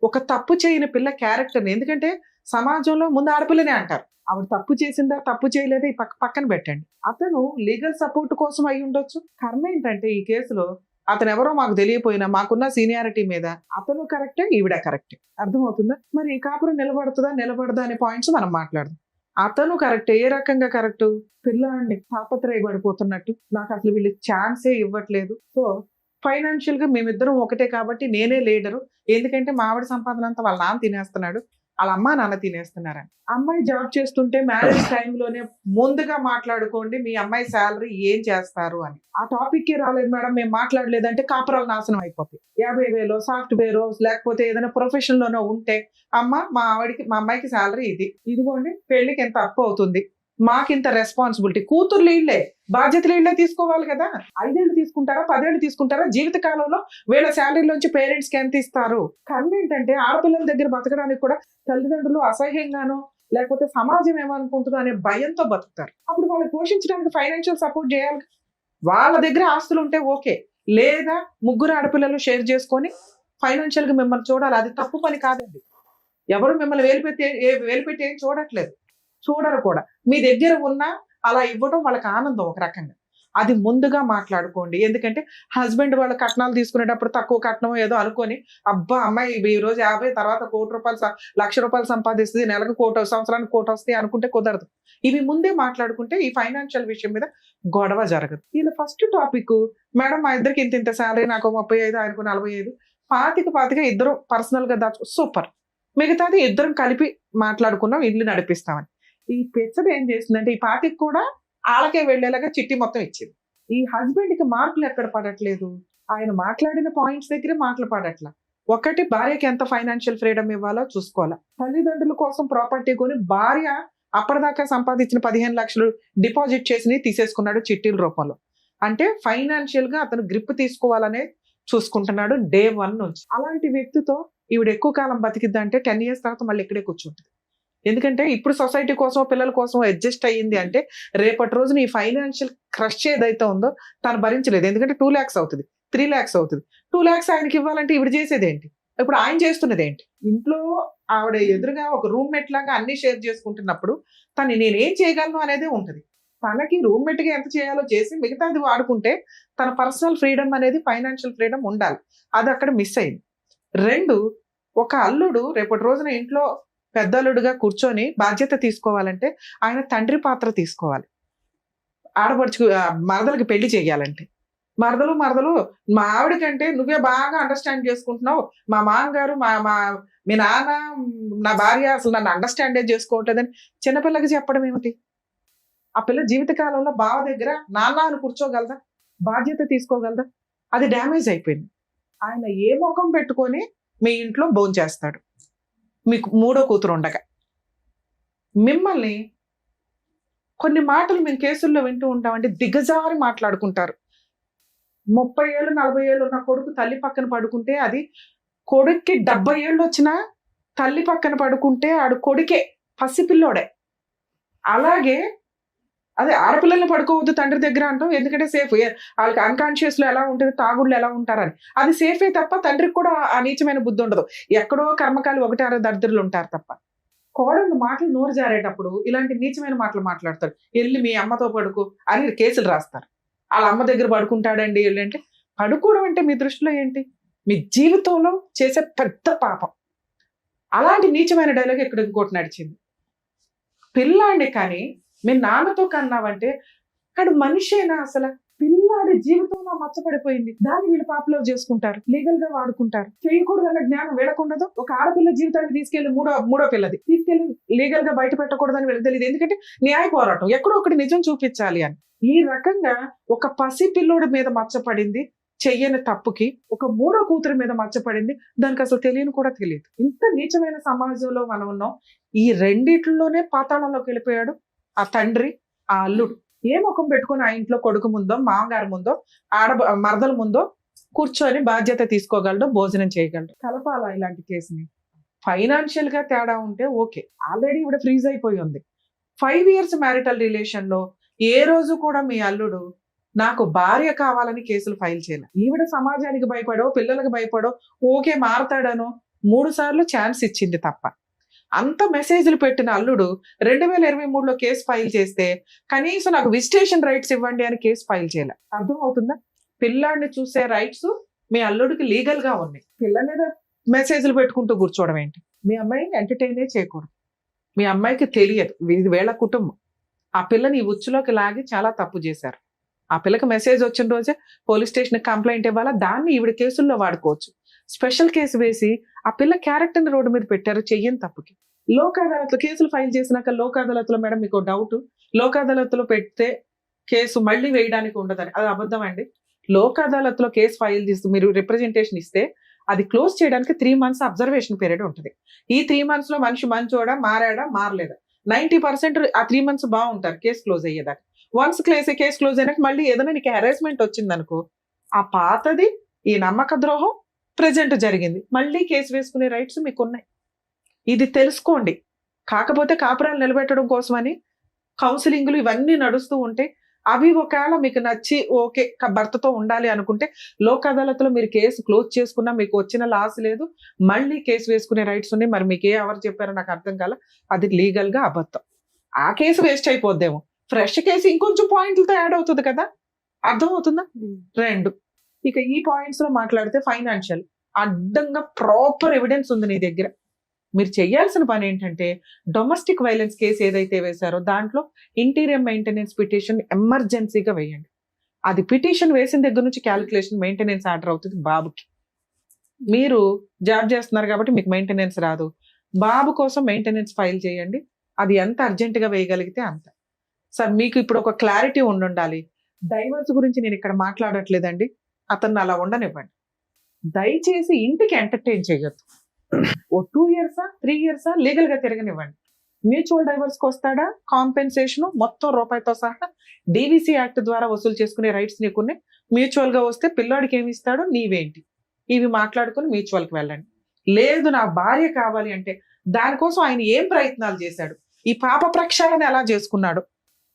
ఒక తప్పు చేయని పిల్ల క్యారెక్టర్ని, ఎందుకంటే సమాజంలో ముందు ఆడపిల్లనే అంటారు, ఆవిడ తప్పు చేసిందా తప్పు చేయలేదా ఈ పక్కన పెట్టండి. అతను లీగల్ సపోర్ట్ కోసం అయి ఉండొచ్చు. కర్మ ఏంటంటే ఈ కేసులో అతను ఎవరో మాకు తెలియపోయినా మాకున్న సీనియారిటీ మీద అతను కరెక్టే, ఈవిడ కరెక్టే. అర్థమవుతుందా? మరి ఈ కాపురం నిలబడదా అనే పాయింట్స్ మనం మాట్లాడదాం. అతను కరెక్ట్. ఏ రకంగా కరెక్ట్? పిల్లాడిని తాపత్రయపడిపోతున్నట్టు, నాకు అసలు వీళ్ళు ఛాన్సే ఇవ్వట్లేదు, సో ఫైనాన్షియల్ గా మేమిద్దరం ఒకటే కాబట్టి నేనే లీడరు, ఎందుకంటే మా ఆవిడ సంపాదన అంతా వాళ్ళ నాన్న తినేస్తున్నాడు, వాళ్ళ అమ్మ నాన్న తినేస్తున్నారని. అమ్మాయి జాబ్ చేస్తుంటే మ్యారేజ్ టైంలోనే ముందుగా మాట్లాడుకోండి మీ అమ్మాయి శాలరీ ఏం చేస్తారు అని. ఆ టాపిక్ కే రాలేదు మేడం, మేము మాట్లాడలేదంటే కాపురాలు నాశనం అయిపోతాయి. 50,000 సాఫ్ట్వేర్ లేకపోతే ఏదైనా ప్రొఫెషన్ లోనో ఉంటే అమ్మ మా అమ్మాయికి శాలరీ ఇదిగోండి, పెళ్లికి ఎంత అప్పు అవుతుంది, మాకింత రెస్పాన్సిబిలిటీ. కూతుర్లు ఇళ్లే, బాధ్యతలు ఇళ్లే తీసుకోవాలి కదా. 5 ఏళ్ళు తీసుకుంటారా, 10 ఏళ్ళు తీసుకుంటారా, జీవిత కాలంలో వీళ్ళ శాలరీలోంచి పేరెంట్స్ కి ఎంత ఇస్తారు? కన్ను ఏంటంటే ఆడపిల్లల దగ్గర బతకడానికి కూడా తల్లిదండ్రులు అసహ్యంగానో లేకపోతే సమాజం ఏమనుకుంటుందో అనే భయంతో బతుకుతారు. అప్పుడు వాళ్ళని పోషించడానికి ఫైనాన్షియల్ సపోర్ట్ చేయాలి. వాళ్ళ దగ్గర ఆస్తులు ఉంటే ఓకే, లేదా ముగ్గురు ఆడపిల్లలు షేర్ చేసుకొని ఫైనాన్షియల్ గా మిమ్మల్ని చూడాలి. అది తప్పు పని కాదండి. ఎవరు మిమ్మల్ని వేలుపెట్టి ఏం చూడరు కూడా. మీ దగ్గర ఉన్నా అలా ఇవ్వడం వాళ్ళకి ఆనందం ఒక రకంగా. అది ముందుగా మాట్లాడుకోండి. ఎందుకంటే హస్బెండ్ వాళ్ళ కట్నాలు తీసుకునేటప్పుడు తక్కువ కట్నం ఏదో అనుకొని అబ్బా అమ్మాయి ఈ రోజు 50 తర్వాత ₹1,00,000 సంపాదిస్తుంది, నెలకు 1,00,00,000 సంవత్సరానికి 1,00,00,000 వస్తాయి అనుకుంటే కుదరదు. ఇవి ముందే మాట్లాడుకుంటే ఈ ఫైనాన్షియల్ విషయం మీద గొడవ జరగదు. వీళ్ళ ఫస్ట్ టాపిక్, మేడం మా ఇద్దరికి ఇంత శాలరీ, నాకు 35 ఆయనకు 45, 25 ఇద్దరు పర్సనల్ గా దాచు, సూపర్, మిగతాది ఇద్దరం కలిపి మాట్లాడుకున్నాం, ఇల్లు నడిపిస్తామని. ఈ పెచ్చది ఏం చేసిందంటే ఈ పార్టీకి కూడా ఆళ్ళకే వెళ్లేలాగా చిట్టి మొత్తం ఇచ్చింది. ఈ హస్బెండ్ కి మార్కులు ఎక్కడ పడట్లేదు, ఆయన మాట్లాడిన పాయింట్స్ దగ్గరే మాటలు పడట్లా. ఒకటి, భార్యకి ఎంత ఫైనాన్షియల్ ఫ్రీడమ్ ఇవ్వాలో చూసుకోవాలా. తల్లిదండ్రుల కోసం ప్రాపర్టీ కొని భార్య అప్పటిదాకా సంపాదించిన 15 లక్షలు డిపాజిట్ చేసి తీసేసుకున్నాడు చిట్టీల రూపంలో. అంటే ఫైనాన్షియల్ గా అతను గ్రిప్ తీసుకోవాలనే చూసుకుంటున్నాడు డే 1 నుంచి. అలాంటి వ్యక్తితో ఈవిడ ఎక్కువ కాలం బతికిద్దంటే 10 years తర్వాత మళ్ళీ ఇక్కడే కూర్చుంటుంది. ఎందుకంటే ఇప్పుడు సొసైటీ కోసం పిల్లల కోసం అడ్జస్ట్ అయ్యింది అంటే రేపటి రోజున ఈ ఫైనాన్షియల్ క్రష్ ఏదైతే ఉందో తను భరించలేదు. ఎందుకంటే 2 lakhs అవుతుంది, 3 lakhs అవుతుంది. 2 lakhs ఆయనకి ఇవ్వాలంటే ఈవిడ చేసేది ఏంటి? ఇప్పుడు ఆయన చేస్తున్నది ఏంటి? ఇంట్లో ఆవిడ ఎదురుగా ఒక రూమ్మేట్ లాగా అన్ని షేర్ చేసుకుంటున్నప్పుడు తను నేనేం చేయగలను అనేది ఉంటుంది. తనకి రూమ్మేట్ గా ఎంత చేయాలో చేసి మిగతాది వాడుకుంటే తన పర్సనల్ ఫ్రీడమ్ అనేది, ఫైనాన్షియల్ ఫ్రీడమ్ ఉండాలి. అది అక్కడ మిస్ అయింది. 2, ఒక అల్లుడు రేపటి రోజున ఇంట్లో పెద్దల్లుడుగా కూర్చొని బాధ్యత తీసుకోవాలంటే ఆయన తండ్రి పాత్ర తీసుకోవాలి. ఆడపడుచు మరదలకి పెళ్లి చేయాలంటే మరదలు మా ఆవిడ కంటే నువ్వే బాగా అండర్స్టాండ్ చేసుకుంటున్నావు, మా మామగారు మీ నాన్న నా భార్య అసలు నన్ను అండర్స్టాండే చేసుకోవట్లేదని చిన్నపిల్లకి చెప్పడం ఏమిటి? ఆ పిల్ల జీవితకాలంలో బావ దగ్గర నాన్న అని కూర్చోగలదా, బాధ్యత తీసుకోగలదా? అది డ్యామేజ్ అయిపోయింది. ఆయన ఏ ముఖం పెట్టుకొని మీ ఇంట్లో భోంచేస్తాడు మీకు 3వ కూతురు ఉండగా? మిమ్మల్ని కొన్ని మాటలు మేము కేసుల్లో వింటూ ఉంటామంటే దిగజారి మాట్లాడుకుంటారు. 30 ఏళ్ళు 40 ఏళ్ళు ఉన్న కొడుకు తల్లి పక్కన పడుకుంటే అది కొడుక్కి 70 ఏళ్ళు వచ్చినా తల్లి పక్కన పడుకుంటే ఆడు కొడుకే, పసిపిల్లోడే. అలాగే అదే ఆడపిల్లల్ని పడుకోవద్దు తండ్రి దగ్గర అంటాం, ఎందుకంటే సేఫ్, వాళ్ళకి అన్కాన్షియస్ లో ఎలా ఉంటుంది, తాగుళ్ళు ఎలా ఉంటారని. అది సేఫే తప్ప తండ్రికి కూడా ఆ నీచమైన బుద్ధి ఉండదు. ఎక్కడో కర్మకాలి 1-6 దరిద్రులు ఉంటారు తప్ప. కోడళ్ళు మాటలు నోరు జారేటప్పుడు ఇలాంటి నీచమైన మాటలు మాట్లాడతారు. వెళ్ళి మీ అమ్మతో పడుకో అని కేసులు రాస్తారు. వాళ్ళ అమ్మ దగ్గర పడుకుంటాడండి అంటే, పడుకోవడం అంటే మీ దృష్టిలో ఏంటి? మీ జీవితంలో చేసే పెద్ద పాపం. అలాంటి నీచమైన డైలాగ్ ఇక్కడ ఇంకోటి నడిచింది. పిల్లాండి కానీ మీ నాన్నతో కన్నావంటే అక్కడ మనిషేనా? అసలు పిల్లాడి జీవితంలో మచ్చపడిపోయింది, దాన్ని వీళ్ళు పాపులర్ చేసుకుంటారు, లీగల్ గా వాడుకుంటారు. చేయకూడదన్న జ్ఞానం వీళ్ళకుండదు. ఒక ఆడపిల్ల జీవితాన్ని తీసుకెళ్లి మూడో పిల్లది తీసుకెళ్లి లీగల్ గా బయట పెట్టకూడదని వీళ్ళకి తెలియదు. ఎందుకంటే న్యాయ పోరాటం ఎక్కడో ఒకటి నిజం చూపించాలి అని. ఈ రకంగా ఒక పసి పిల్లోడి మీద మచ్చపడింది చెయ్యని తప్పుకి, ఒక మూడో కూతురు మీద మచ్చపడింది, దానికి అసలు తెలియని కూడా తెలియదు. ఇంత నీచమైన సమాజంలో మనం ఉన్నాం. ఈ రెండిట్లోనే పాతాళంలోకి వెళ్ళిపోయాడు ఆ తండ్రి, ఆ అల్లుడు. ఏ ముఖం పెట్టుకుని ఆ ఇంట్లో కొడుకు ముందో, మామగారి ముందో, మరదల ముందో కూర్చొని బాధ్యత తీసుకోగలడు, భోజనం చేయగలడు. కలపాలా ఇలాంటి కేసుని? ఫైనాన్షియల్ గా తేడా ఉంటే ఓకే. ఆల్రెడీ ఇవిడ ఫ్రీజ్ అయిపోయి ఉంది. 5 years మ్యారిటల్ రిలేషన్ లో ఏ రోజు కూడా మీ అల్లుడు నాకు భార్య కావాలని కేసులు ఫైల్ చేయాలి. ఈవిడ సమాజానికి భయపడో, పిల్లలకు భయపడో, ఓకే మారతాడనో 3 సార్లు ఛాన్స్ ఇచ్చింది తప్ప. అంత మెసేజ్లు పెట్టిన అల్లుడు 2023లో కేసు ఫైల్ చేస్తే కనీసం నాకు విజిటేషన్ రైట్స్ ఇవ్వండి అని కేసు ఫైల్ చేయాలి. అర్థం అవుతుందా? పిల్లాడిని చూసే రైట్స్ మీ అల్లుడికి లీగల్ గా ఉన్నాయి. పిల్ల మీద మెసేజ్లు పెట్టుకుంటూ కూర్చోవడం ఏంటి? మీ అమ్మాయి ఎంటర్టైనే చేయకూడదు. మీ అమ్మాయికి తెలియదు, ఇది వీళ్ళ కుటుంబం. ఆ పిల్లని ఈ ఉచ్చులోకి లాగి చాలా తప్పు చేశారు. ఆ పిల్లకి మెసేజ్ వచ్చిన రోజే పోలీస్ స్టేషన్ కంప్లైంట్ ఇవ్వాలా, దాన్ని ఈవిడ కేసుల్లో వాడుకోవచ్చు. స్పెషల్ కేసు వేసి ఆ పిల్ల క్యారెక్టర్ రోడ్డు మీద పెట్టారు చెయ్యని తప్పుకి. లోక్ అదాలత్లో కేసులు ఫైల్ చేసినాక లోక్ అదాలత్లో మేడం మీకు డౌట్, లోక్ అదాలత్లో పెడితే కేసు మళ్ళీ వేయడానికి ఉండదని, అది అబద్ధం అండి. లోక్ అదాలత్లో కేసు ఫైల్ చేస్తూ మీరు రిప్రజెంటేషన్ ఇస్తే అది క్లోజ్ చేయడానికి 3 months అబ్జర్వేషన్ పీరియడ్ ఉంటుంది. ఈ 3 months లో మనిషి మంచోడా, మారాడా, మారలేదా, 90% ఆ 3 months బాగుంటారు కేసు క్లోజ్ అయ్యేదాకా. వన్స్ కేసు క్లోజ్ అయినాక మళ్ళీ ఏదైనా నీకు హెరాస్మెంట్ వచ్చింది అనుకో, ఆ పాతది ఈ నమ్మక ద్రోహం ప్రెజెంట్ జరిగింది, మళ్ళీ కేసు వేసుకునే రైట్స్ మీకు ఉన్నాయి. ఇది తెలుసుకోండి. కాకపోతే కాపురాలు నిలబెట్టడం కోసమని కౌన్సిలింగ్లు ఇవన్నీ నడుస్తూ ఉంటే అవి ఒకవేళ మీకు నచ్చి ఓకే భర్తతో ఉండాలి అనుకుంటే లోక్ అదాలత్లో మీరు కేసు క్లోజ్ చేసుకున్నా మీకు వచ్చిన లాస్ లేదు, మళ్ళీ కేసు వేసుకునే రైట్స్ ఉన్నాయి. మరి మీకు ఎవరు చెప్పారో నాకు అర్థం కాల, అది లీగల్ గా అబద్ధం. ఆ కేసు వేస్ట్ అయిపోద్దేమో, ఫ్రెష్ కేసు ఇంకొంచెం పాయింట్లతో యాడ్ అవుతుంది కదా. అర్థం అవుతుందా? 2 ఇక ఈ పాయింట్స్ లో మాట్లాడితే ఫైనాన్షియల్ అడ్డంగా ప్రాపర్ ఎవిడెన్స్ ఉంది నీ దగ్గర. మీరు చేయాల్సిన పని ఏంటంటే డొమెస్టిక్ వైలెన్స్ కేసు ఏదైతే వేశారో దాంట్లో ఇంటీరియర్ మెయింటెనెన్స్ పిటిషన్ ఎమర్జెన్సీగా వేయండి. అది పిటిషన్ వేసిన దగ్గర నుంచి క్యాలిక్యులేషన్ మెయింటెనెన్స్ ఆర్డర్ అవుతుంది బాబుకి. మీరు జాబ్ చేస్తున్నారు కాబట్టి మీకు మెయింటెనెన్స్ రాదు, బాబు కోసం మెయింటెనెన్స్ ఫైల్ చేయండి. అది ఎంత అర్జెంటుగా వేయగలిగితే అంత. సార్ మీకు ఇప్పుడు ఒక క్లారిటీ ఉండాలి. డైవర్స్ గురించి నేను ఇక్కడ మాట్లాడట్లేదండి, అతన్ని అలా ఉండనివ్వండి. దయచేసి ఇంటికి ఎంటర్టైన్ చేయొద్దు. ఓ 2 years 3 years లీగల్ గా తిరగనివ్వండి. మ్యూచువల్ డైవర్స్కి వస్తాడా, కాంపెన్సేషన్ మొత్తం రూపాయితో సహా డివిసి యాక్ట్ ద్వారా వసూలు చేసుకునే రైట్స్ నీకున్నాయి. మ్యూచువల్ గా వస్తే పిల్లోడికి ఏమి ఇస్తాడో నీవేంటి, ఇవి మాట్లాడుకుని మ్యూచువల్ కి వెళ్ళండి. లేదు నా భార్య కావాలి అంటే దానికోసం ఆయన ఏం ప్రయత్నాలు చేశాడు, ఈ పాప ప్రక్షాళన ఎలా చేసుకున్నాడు,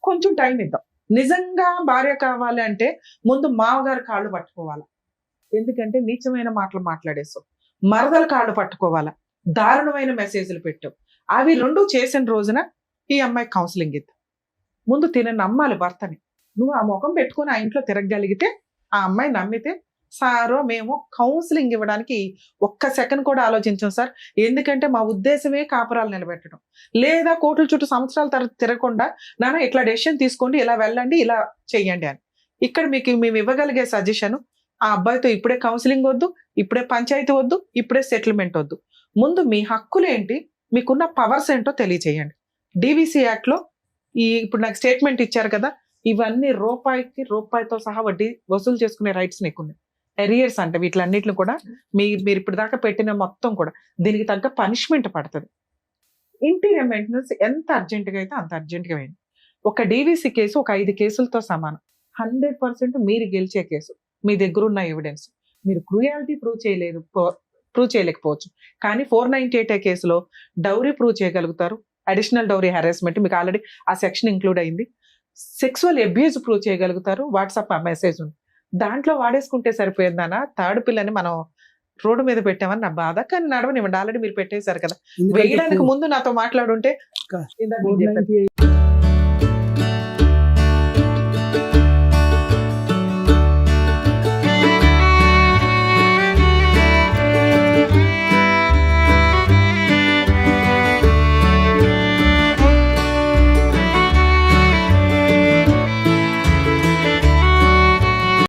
కొంచెం టైం ఇద్దాం. నిజంగా భార్య కావాలి అంటే ముందు మామగారి కాళ్ళు పట్టుకోవాలా, ఎందుకంటే నీచమైన మాటలు మాట్లాడేసావు. మరదల కాళ్ళు పట్టుకోవాలా, దారుణమైన మెసేజ్లు పెట్టావు. అవి 2 చేసిన రోజున ఈ అమ్మాయి కౌన్సిలింగ్ ఇద్దాం. ముందు నమ్మాలి భర్తని. నువ్వు ఆ ముఖం పెట్టుకుని ఆ ఇంట్లో తిరగగలిగితే, ఆ అమ్మాయి నమ్మితే, సారో మేము కౌన్సిలింగ్ ఇవ్వడానికి ఒక్క సెకండ్ కూడా ఆలోచించాం సార్, ఎందుకంటే మా ఉద్దేశమే కాపురాలు నిలబెట్టడం. లేదా కోర్టుల చుట్టూ సంవత్సరాల తిరగకుండా నాన్న ఇట్లా డెసిషన్ తీసుకోండి, ఇలా వెళ్ళండి, ఇలా చెయ్యండి అని. ఇక్కడ మీకు మేము ఇవ్వగలిగే సజెషన్, ఆ అబ్బాయితో ఇప్పుడే కౌన్సిలింగ్ వద్దు, ఇప్పుడే పంచాయతీ వద్దు, ఇప్పుడే సెటిల్మెంట్ వద్దు. ముందు మీ హక్కులు ఏంటి, మీకున్న పవర్స్ ఏంటో తెలియచేయండి. డివిసి యాక్ట్ లో ఇప్పుడు నాకు స్టేట్మెంట్ ఇచ్చారు కదా, ఇవన్నీ రూపాయితో సహా వడ్డీ వసూలు చేసుకునే రైట్స్ నీకున్నాయి. ఎరియర్స్ అంటే వీటిలన్నిటిని కూడా మీరు ఇప్పుడు దాకా పెట్టిన మొత్తం కూడా దీనికి తగ్గ పనిష్మెంట్ పడుతుంది. ఇంటీరియర్ మెయింటెనెన్స్ ఎంత అర్జెంటుగా అయితే అంత అర్జెంటుగా వేయండి. ఒక డివిసి కేసు ఒక 5 కేసులతో సమానం. 100% మీరు గెలిచే కేసు. మీ దగ్గర ఉన్న ఎవిడెన్స్, మీరు క్రూయాలిటీ ప్రూవ్ చేయలేకపోవచ్చు, కానీ 498 కేసులో డౌరీ ప్రూవ్ చేయగలుగుతారు. అడిషనల్ డౌరీ హెరాస్మెంట్ మీకు ఆల్రెడీ ఆ సెక్షన్ ఇంక్లూడ్ అయింది. సెక్సువల్ అబ్యూజ్ ప్రూవ్ చేయగలుగుతారు. వాట్సాప్ ఆ మెసేజ్ ఉంది, దాంట్లో వాడేసుకుంటే సరిపోయిందనా. థర్డ్ పిల్లని మనం రోడ్డు మీద పెట్టామని నా బాధ, కానీ నడవనివ్వండి, ఆల్రెడీ మీరు పెట్టేశారు కదా. వేయడానికి ముందు నాతో మాట్లాడుంటే ఇందాక